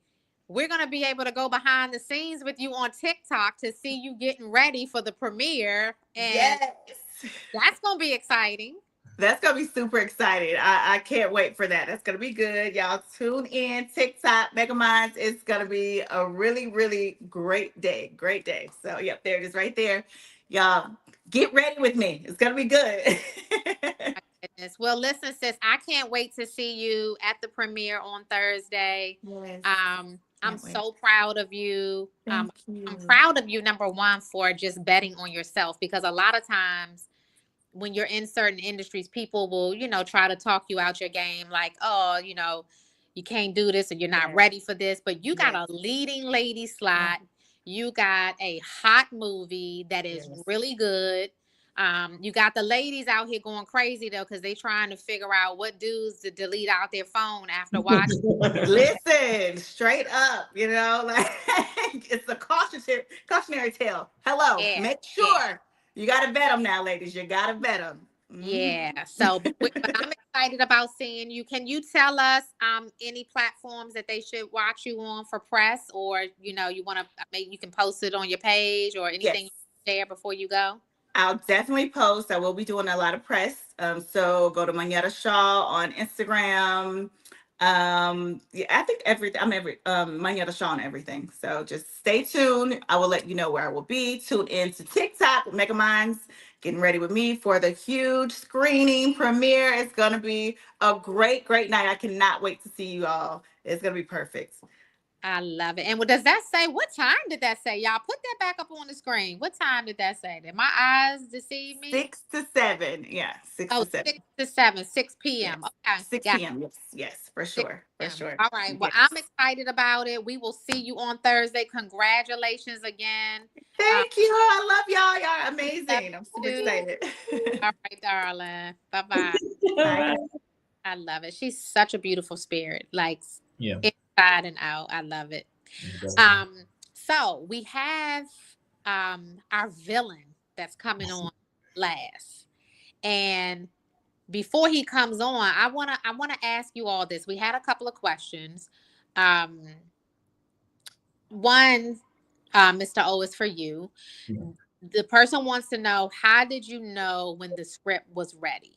we're going to be able to go behind the scenes with you on TikTok to see you getting ready for the premiere. And yes, that's going to be exciting. That's going to be super exciting. I can't wait for that. That's going to be good. Y'all tune in. TikTok, Mega Minds. It's going to be a really, really great day. Great day. So, yep, there it is right there. Y'all get ready with me. It's going to be good. Goodness. Well, listen, sis, I can't wait to see you at the premiere on Thursday. Yes. I'm so proud of you. Thank you. I'm proud of you, number one, for just betting on yourself, because a lot of times when you're in certain industries, people will, try to talk you out your game, like, oh, you can't do this and you're not ready for this. But you got a leading lady slot. You got a hot movie that is really good. You got the ladies out here going crazy though, because they trying to figure out what dudes to delete out their phone after watching. Listen, straight up, like it's a cautionary tale. Hello, make sure. You got to vet them now, ladies. You got to vet them. Yeah. So, but I'm excited about seeing you. Can you tell us any platforms that they should watch you on for press, or you want to maybe you can post it on your page or anything you share before you go? I'll definitely post. I will be doing a lot of press. So go to Manetta Shaw on Instagram. I think I'm Manetta Shaw on everything. So just stay tuned. I will let you know where I will be. Tune in to TikTok with Mega Minds, getting ready with me for the huge screening premiere. It's gonna be a great, great night. I cannot wait to see you all. It's gonna be perfect. I love it. And what does that say? What time did that say? Y'all put that back up on the screen. What time did that say? Did my eyes deceive me? 6 to 7. Yeah, 6 to 7. 6 to 7, 6 p.m. Yes. Okay. 6 p.m. Yes, for sure. For sure. All right. Well, I'm excited about it. We will see you on Thursday. Congratulations again. Thank you. I love y'all. Y'all are amazing. I'm super excited. All right, darling. Bye-bye. Bye. I love it. She's such a beautiful spirit. Like, inside and out. I love it. So we have our villain that's coming on last. And before he comes on, I wanna ask you all this. We had a couple of questions. One, Mr. O, is for you. The person wants to know, how did you know when the script was ready?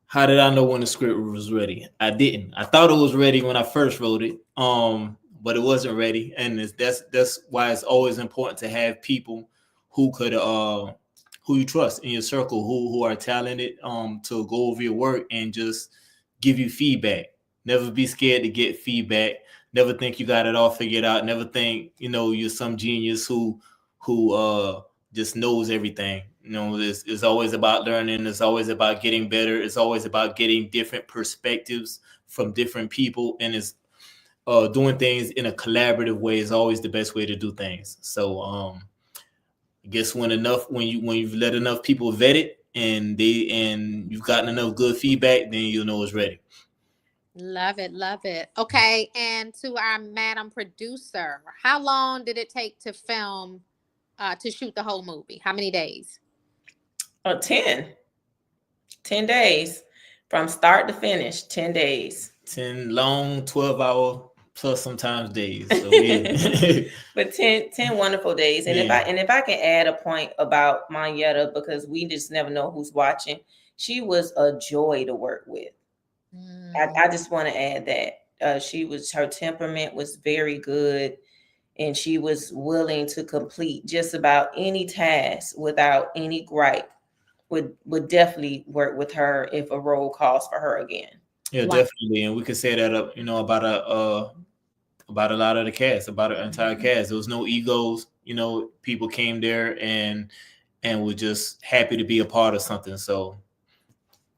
How did I know when the script was ready? I didn't. I thought it was ready when I first wrote it, but it wasn't ready. And that's why it's always important to have people who could who you trust in your circle, who are talented to go over your work and just give you feedback. Never be scared to get feedback. Never think you got it all figured out. Never think you're some genius who just knows everything. It's always about learning. It's always about getting better. It's always about getting different perspectives from different people, and it's doing things in a collaborative way is always the best way to do things. So I guess when you've let enough people vet it and you've gotten enough good feedback, then you'll know it's ready. Love it, love it. Okay, and to our madam producer, how long did it take to film, to shoot the whole movie? How many days? 10 days from start to finish. 10 days. 10 long 12-hour plus sometimes days. So yeah. But 10 wonderful days. And Yeah. if I can add a point about Mayetta, because we just never know who's watching, she was a joy to work with. I just want to add that her temperament was very good, and she was willing to complete just about any task without any gripe. Would definitely work with her if a role calls for her again. Yeah, definitely. And we could say that about a lot of the cast, about the entire cast. There was no egos. People came there and were just happy to be a part of something. So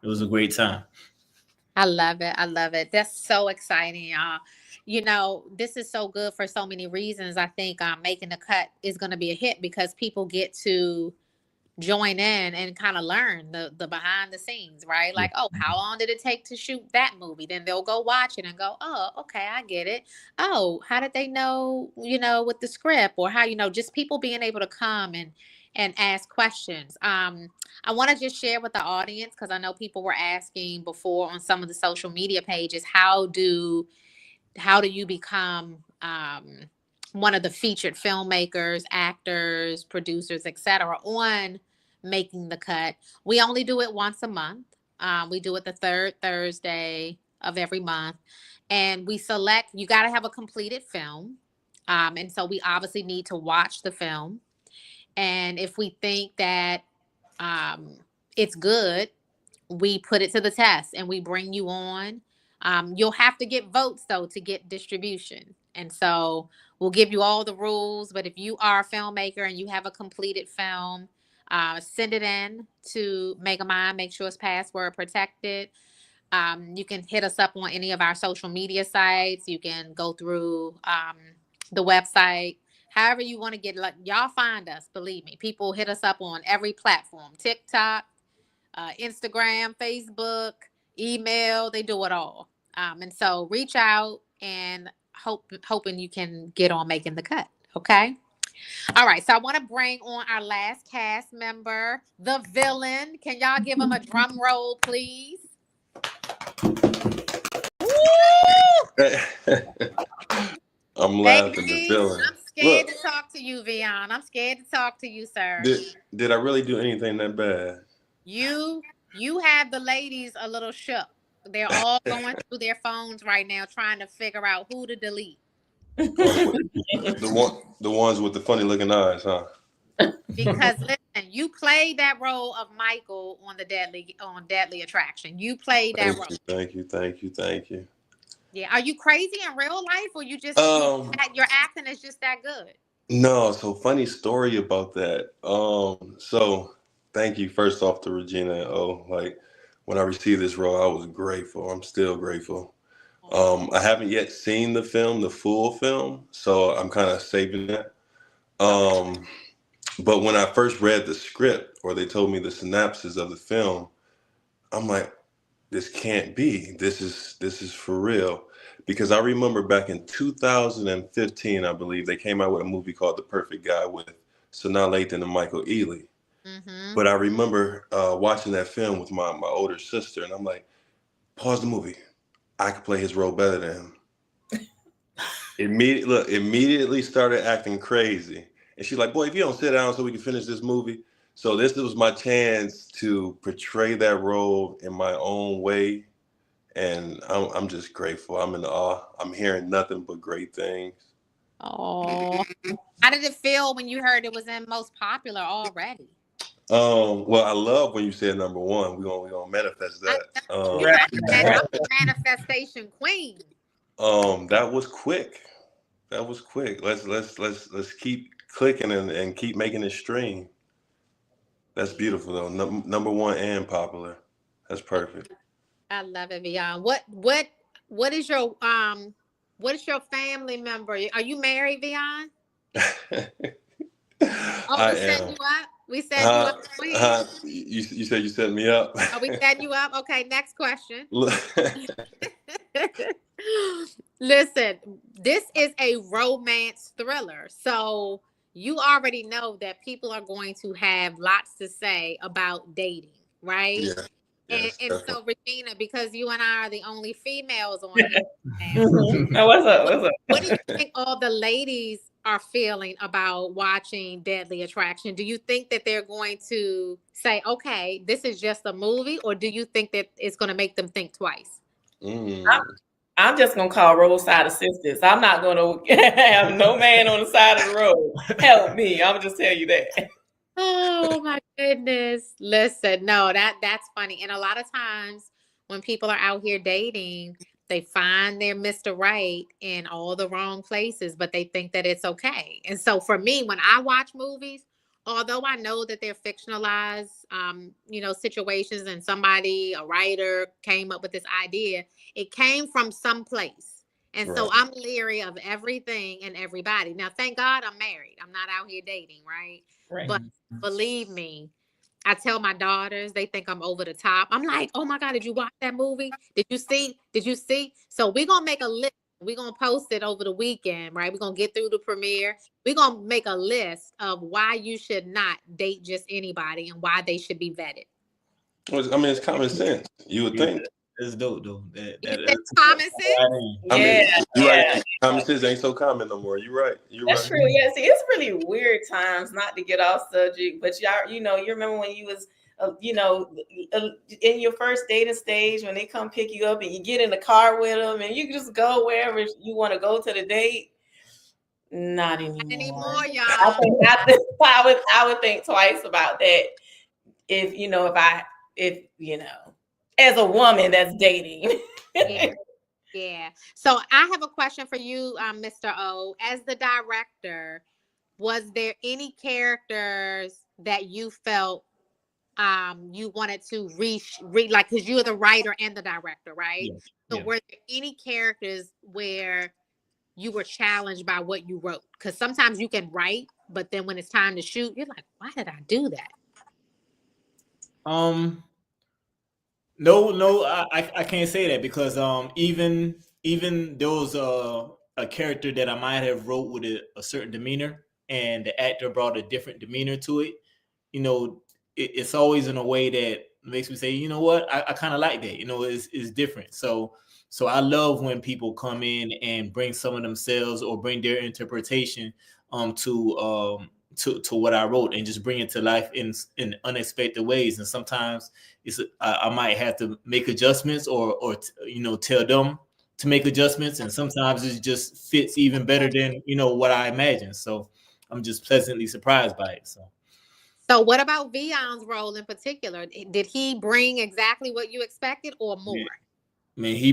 it was a great time. I love it. I love it. That's so exciting, y'all. This is so good for so many reasons. I think Making the Cut is going to be a hit because people get to join in and kind of learn the behind the scenes, right? Like, oh, how long did it take to shoot that movie? Then they'll go watch it and go, oh, okay, I get it. Oh, how did they know, with the script, or how, just people being able to come and ask questions. I want to just share with the audience, because I know people were asking before on some of the social media pages, how do you become one of the featured filmmakers, actors, producers, etc. on Making the Cut. We only do it once a month. We do it the third Thursday of every month. And we select, you got to have a completed film. And so we obviously need to watch the film. And if we think that it's good, we put it to the test and we bring you on. You'll have to get votes, though, to get distribution. And so we'll give you all the rules. But if you are a filmmaker and you have a completed film, send it in to Megamind. Make sure it's password protected. You can hit us up on any of our social media sites. You can go through the website. However you want to get, y'all find us. Believe me, people hit us up on every platform: TikTok, Instagram, Facebook, email. They do it all. And so reach out and hoping you can get on Making the Cut. Okay. All right. So I want to bring on our last cast member, the villain. Can y'all give him a drum roll, please? I'm laughing the villain. I'm scared to talk to you, Vion. I'm scared to talk to you, sir. Did I really do anything that bad? You have the ladies a little shook. They're all going through their phones right now trying to figure out who to delete. The ones with the funny looking eyes, huh? Because listen, you played that role of Michael on Deadly Attraction. You played that role. Thank you. Yeah. Are you crazy in real life, or you just your acting is just that good? No, so funny story about that. So thank you first off to Regina. Like when I received this role, I was grateful. I'm still grateful. I haven't yet seen the full film, so I'm kind of saving that. But when I first read the script, or they told me the synopsis of the film, I'm like, this can't be. This is for real. Because I remember back in 2015, I believe, they came out with a movie called The Perfect Guy with Sanaa Lathan and Michael Ealy. Mm-hmm. But I remember watching that film with my older sister, and I'm like, pause the movie. I could play his role better than him. Immediately started acting crazy. And she's like, boy, if you don't sit down so we can finish this movie. So this was my chance to portray that role in my own way. And I'm just grateful. I'm in awe. I'm hearing nothing but great things. Oh, how did it feel when you heard it was in Most Popular already? Well, I love when you said number one. We're gonna manifest that. I'm the manifestation queen. That was quick. Let's keep clicking and keep making it stream. That's beautiful though. Number one and popular. That's perfect. I love it, Vion. What is your family member? Are you married, Vion? Oh, we set you up. We set you up. You said you set me up. Oh, we set you up. Okay, next question. Listen, this is a romance thriller. So you already know that people are going to have lots to say about dating, right? Yeah. And so Regina, because you and I are the only females on here now, what's up? What do you think all the ladies are feeling about watching Deadly Attraction? Do you think that they're going to say, okay, this is just a movie, or do you think that it's going to make them think twice? I'm just gonna call roadside assistance. I'm not gonna have no man on the side of the road. Help me. I'm just tell you that. Oh my goodness. Listen, no, that's funny. And a lot of times when people are out here dating, they find their Mr. Right in all the wrong places, but they think that it's okay. And so for me, when I watch movies, although I know that they're fictionalized, situations, and a writer came up with this idea, it came from someplace. And so I'm leery of everything and everybody. Now, thank God I'm married. I'm not out here dating, right? But believe me, I tell my daughters, they think I'm over the top. I'm like, oh my God, did you watch that movie? Did you see? Did you see? So we're going to make a list. We're going to post it over the weekend, right? We're going to get through the premiere. We're going to make a list of why you should not date just anybody and why they should be vetted. I mean, it's common sense. You would think. It's dope, though. It's common sense? I mean, you're right. Common sense ain't so common no more. You're right. That's true. Yeah. See, it's really weird times, not to get off subject, but y'all, you remember when you was, in your first dating stage, when they come pick you up and you get in the car with them and you can just go wherever you want to go to the date. Not anymore, y'all. I would think twice about that if as a woman that's dating. Yeah. So I have a question for you, Mr. O. As the director, was there any characters that you felt you wanted to like, because you're the writer and the director, right? Yes. So were there any characters where you were challenged by what you wrote? Because sometimes you can write, but then when it's time to shoot, you're like, why did I do that? No, I can't say that, because even there was a character that I might have wrote with a certain demeanor, and the actor brought a different demeanor to it. It's always in a way that makes me say, you know what, I kind of like that. It's different. So I love when people come in and bring some of themselves or bring their interpretation to what I wrote, and just bring it to life in unexpected ways. And sometimes I might have to make adjustments or tell them to make adjustments, and sometimes it just fits even better than what I imagined. So I'm just pleasantly surprised by it. So what about Vion's role in particular? Did he bring exactly what you expected or more? Man, he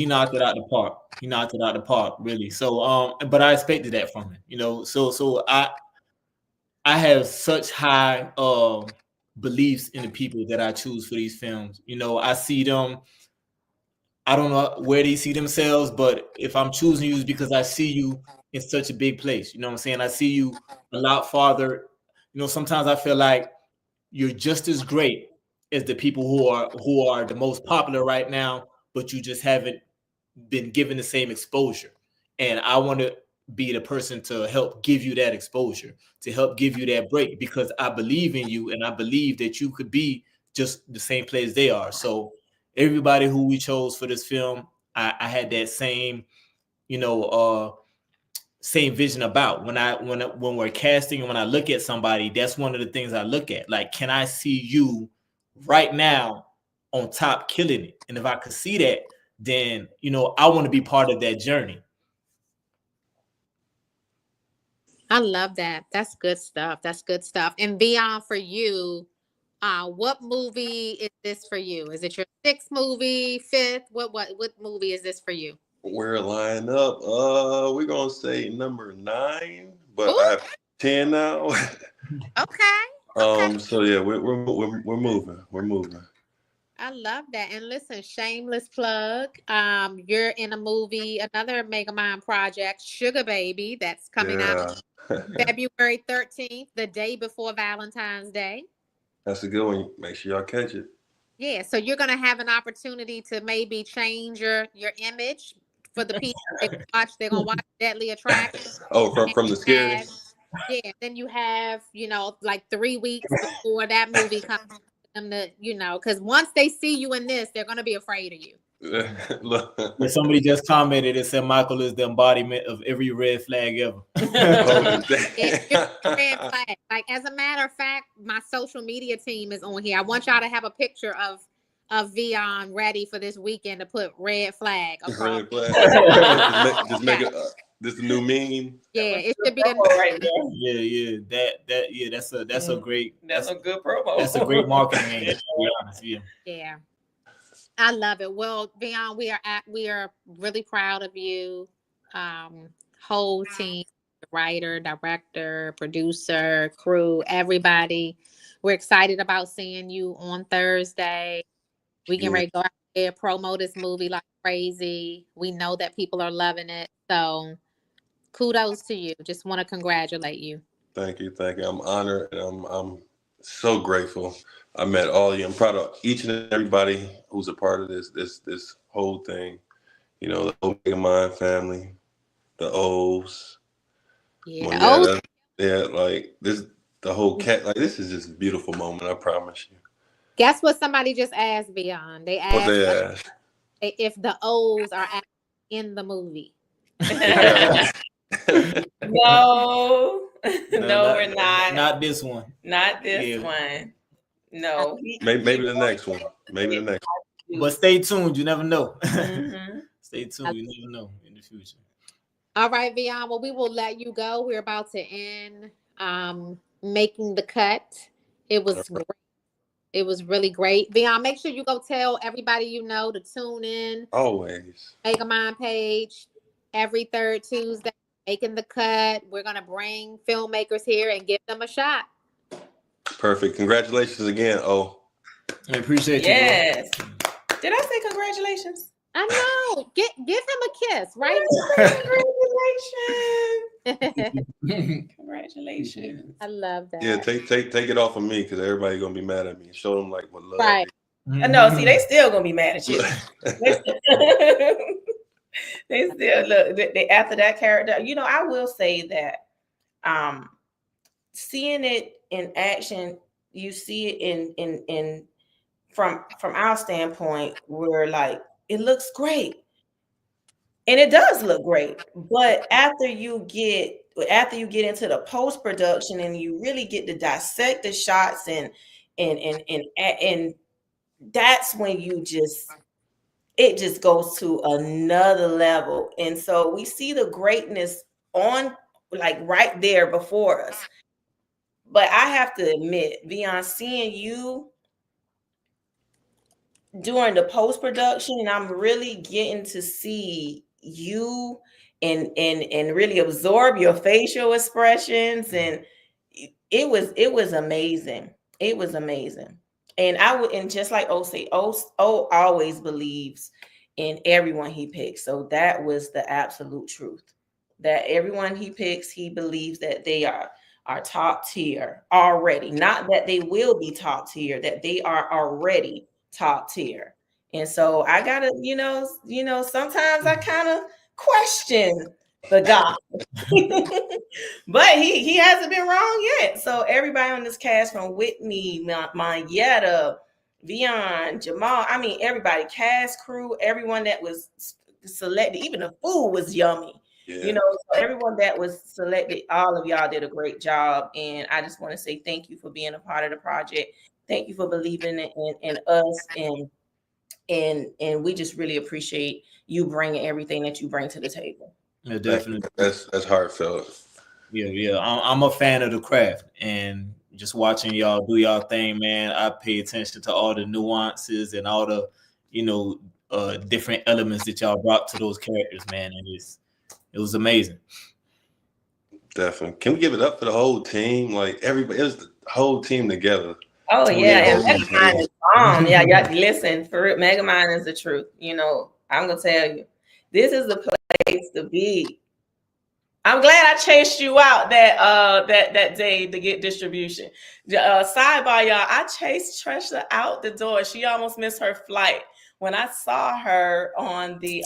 knocked it out the park. He knocked it out the park, really. So but I expected that from him. So I have such high beliefs in the people that I choose for these films. I see them. I don't know where they see themselves, but if I'm choosing you, it's because I see you in such a big place. You know what I'm saying? I see you a lot farther. Sometimes I feel like you're just as great as the people who are the most popular right now, but you just haven't been given the same exposure. And I want to be the person to help give you that exposure, to help give you that break, because I believe in you and I believe that you could be just the same place they are. So everybody who we chose for this film, I had that same, same vision about. When we're casting and when I look at somebody, that's one of the things I look at. Like, can I see you right now on top killing it? And if I could see that, then, I want to be part of that journey. I love that. That's good stuff. That's good stuff. And Vion, for you, what movie is this for you? Is it your sixth movie, fifth? What movie is this for you? We're lined up. We're gonna say number 9, but I have 10 now. Okay. So yeah, we're moving. We're moving. I love that. And listen, shameless plug. You're in a movie, another Megamind project, Sugar Baby, that's coming out Yeah. February 13th, the day before Valentine's Day. That's a good one. Make sure y'all catch it. Yeah, so you're gonna have an opportunity to maybe change your image for the people they watch. They're gonna watch Deadly Attraction. Oh, And from the scary. have- yeah, then you have, like 3 weeks before that movie comes them to, because once they see you in this, they're gonna be afraid of you. Look. Yeah, somebody just commented and said Michael is the embodiment of every red flag ever. Red flag. Like, as a matter of fact, my social media team is on here. I want y'all to have a picture of Vion ready for this weekend to put red flag across. Red flag. just make it. This is a new meme. Yeah, it should be a right there. Yeah. That's a great. That's a good promo. That's a great marketing name. To be honest, yeah. Yeah. I love it. Well, Vion, we are really proud of you. Whole team, writer, director, producer, crew, everybody. We're excited about seeing you on Thursday. We can ready to go out there, promo this movie like crazy. We know that people are loving it. So kudos to you. Just want to congratulate you. Thank you. I'm honored and I'm so grateful. I met all of you. I'm proud of each and everybody who's a part of this whole thing. The whole Megamind family, the O's. Yeah, like this, the whole cat. Like, this is just a beautiful moment. I promise you. Guess what? Somebody just asked Beyond. They asked, What they asked? If the O's are in the movie. No, we're not. Not this one. Not this one. No. Maybe the next one. But stay tuned. You never know. Stay tuned. You never know in the future. All right, Vion. Well, we will let you go. We're about to end Making the Cut. It was great. It was really great. Vion, make sure you go tell everybody you know to tune in. Always. Megamind page every third Tuesday. Making the Cut. We're gonna bring filmmakers here and give them a shot. Perfect. Congratulations again. Oh, I appreciate you. Yes. Did I say congratulations? I know. Give him a kiss, right? Congratulations. I love that. yeah. Take it off of me because everybody's gonna be mad at me. Show them like what love. Right. No, see, they still gonna be mad at you. They still look. After that character, I will say that, seeing it in action, you see it in from our standpoint, we're like, it looks great, and it does look great. But after you get into the post production and you really get to dissect the shots and that's when it just goes to another level. And so we see the greatness on like right there before us. But I have to admit, beyond seeing you during the post-production, and I'm really getting to see you and really absorb your facial expressions, and it was amazing. It was amazing. And just like O say, O always believes in everyone he picks. So that was the absolute truth. That everyone he picks, he believes that they are top tier already. Not that they will be top tier, that they are already top tier. And so I gotta, sometimes I kind of question the guy. But he hasn't been wrong yet. So everybody on this cast, from Whitney, Mayetta, Vion, Jamal, I mean everybody, cast, crew, everyone that was selected, even the food was yummy. Yeah. So everyone that was selected, all of y'all did a great job. And I just want to say thank you for being a part of the project. Thank you for believing in us, and we just really appreciate you bringing everything that you bring to the table. Yeah, definitely. That's heartfelt. Yeah. I'm a fan of the craft, and just watching y'all do y'all thing, man. I pay attention to all the nuances and all the, different elements that y'all brought to those characters, man. And it was amazing. Definitely. Can we give it up for the whole team? Like everybody, it was the whole team together. Oh yeah, and Yeah. Megamind is bomb. Yeah, yeah. Listen, for real, Megamind is the truth. You know, I'm gonna tell you, this is the place to be. I'm glad I chased you out that day to get distribution. Sidebar, y'all, I chased Tresha out the door. She almost missed her flight when I saw her on the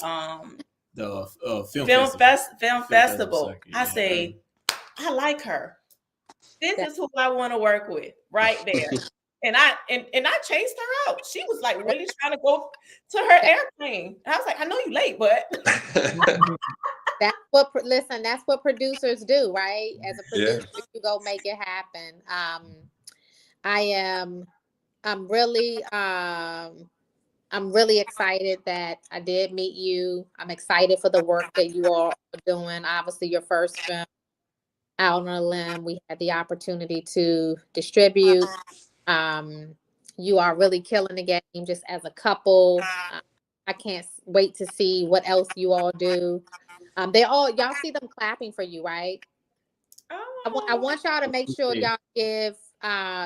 film festival. I say, I like her. This is who I want to work with right there. And I chased her out. She was like really trying to go to her airplane. And I was like, I know you late, but that's what producers do, right? As a producer, you go make it happen. I'm really excited that I did meet you. I'm excited for the work that you all are doing. Obviously, your first film out on a limb, we had the opportunity to distribute. You are really killing the game just as a couple. I can't wait to see what else you all do. Y'all see them clapping for you, right? I want y'all to make sure y'all give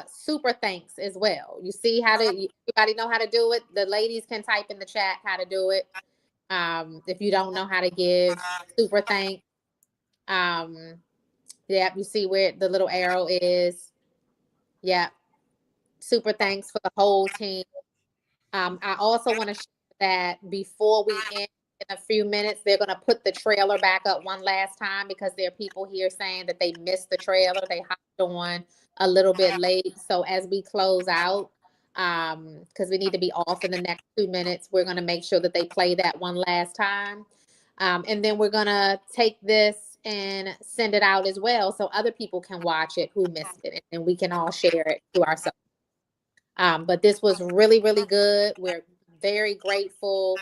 super thanks as well. You see everybody know how to do it. The ladies can type in the chat how to do it. If you don't know how to give super thanks, you see where the little arrow is. Yeah. Super thanks for the whole team. I also want to share that before we end in a few minutes, they're going to put the trailer back up one last time because there are people here saying that they missed the trailer. They hopped on a little bit late. So as we close out, because we need to be off in the next 2 minutes, we're going to make sure that they play that one last time. And then we're going to take this and send it out as well so other people can watch it who missed it, and we can all share it to ourselves. But this was really, really good. We're very grateful.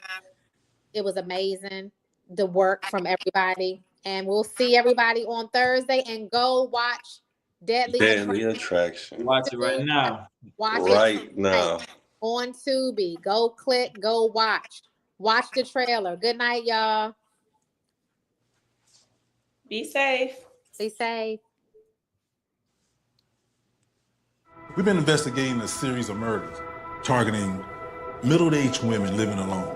It was amazing, the work from everybody. And we'll see everybody on Thursday, and go watch Deadly Attraction. Watch it right now. Watch right now. On Tubi. Go click, go watch. Watch the trailer. Good night, y'all. Be safe. Be safe. We've been investigating a series of murders targeting middle-aged women living alone.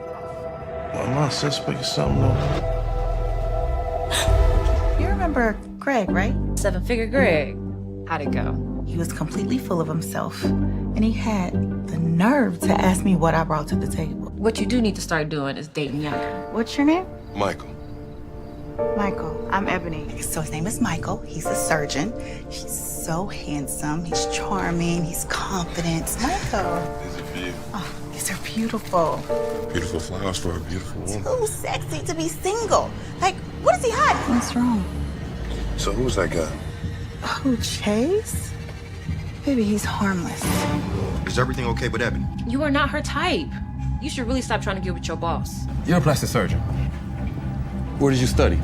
Am I suspect of something though? You remember Greg, right? Seven-figure Greg. How'd it go? He was completely full of himself, and he had the nerve to ask me what I brought to the table. What you do need to start doing is dating younger. What's your name? Michael. Michael. I'm Ebony. So his name is Michael. He's a surgeon. He's so handsome. He's charming. He's confident. Michael. Is it for you? Oh, these are beautiful. Beautiful flowers for a beautiful woman. Too sexy to be single. Like, what is he hiding? What's wrong? So who's that guy? Oh, Chase? Baby, he's harmless. Is everything okay with Ebony? You are not her type. You should really stop trying to get with your boss. You're a plastic surgeon. Where did you study?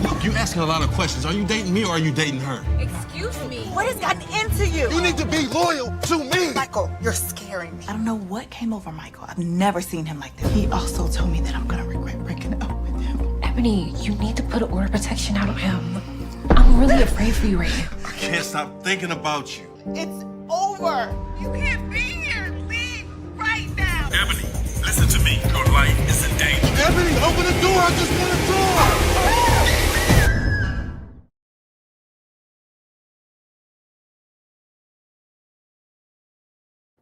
Look, you're asking a lot of questions. Are you dating me or are you dating her? Excuse me. What has gotten into you? You need to be loyal to me. Michael, you're scaring me. I don't know what came over Michael. I've never seen him like this. He also told me that I'm gonna regret breaking up with him. Ebony, you need to put an order of protection out on him. I'm really afraid for you right now. I can't stop thinking about you. It's over. You can't be here. Leave right now. Ebony, listen to me. Your life is in danger. Ebony, open the door. I just want to talk.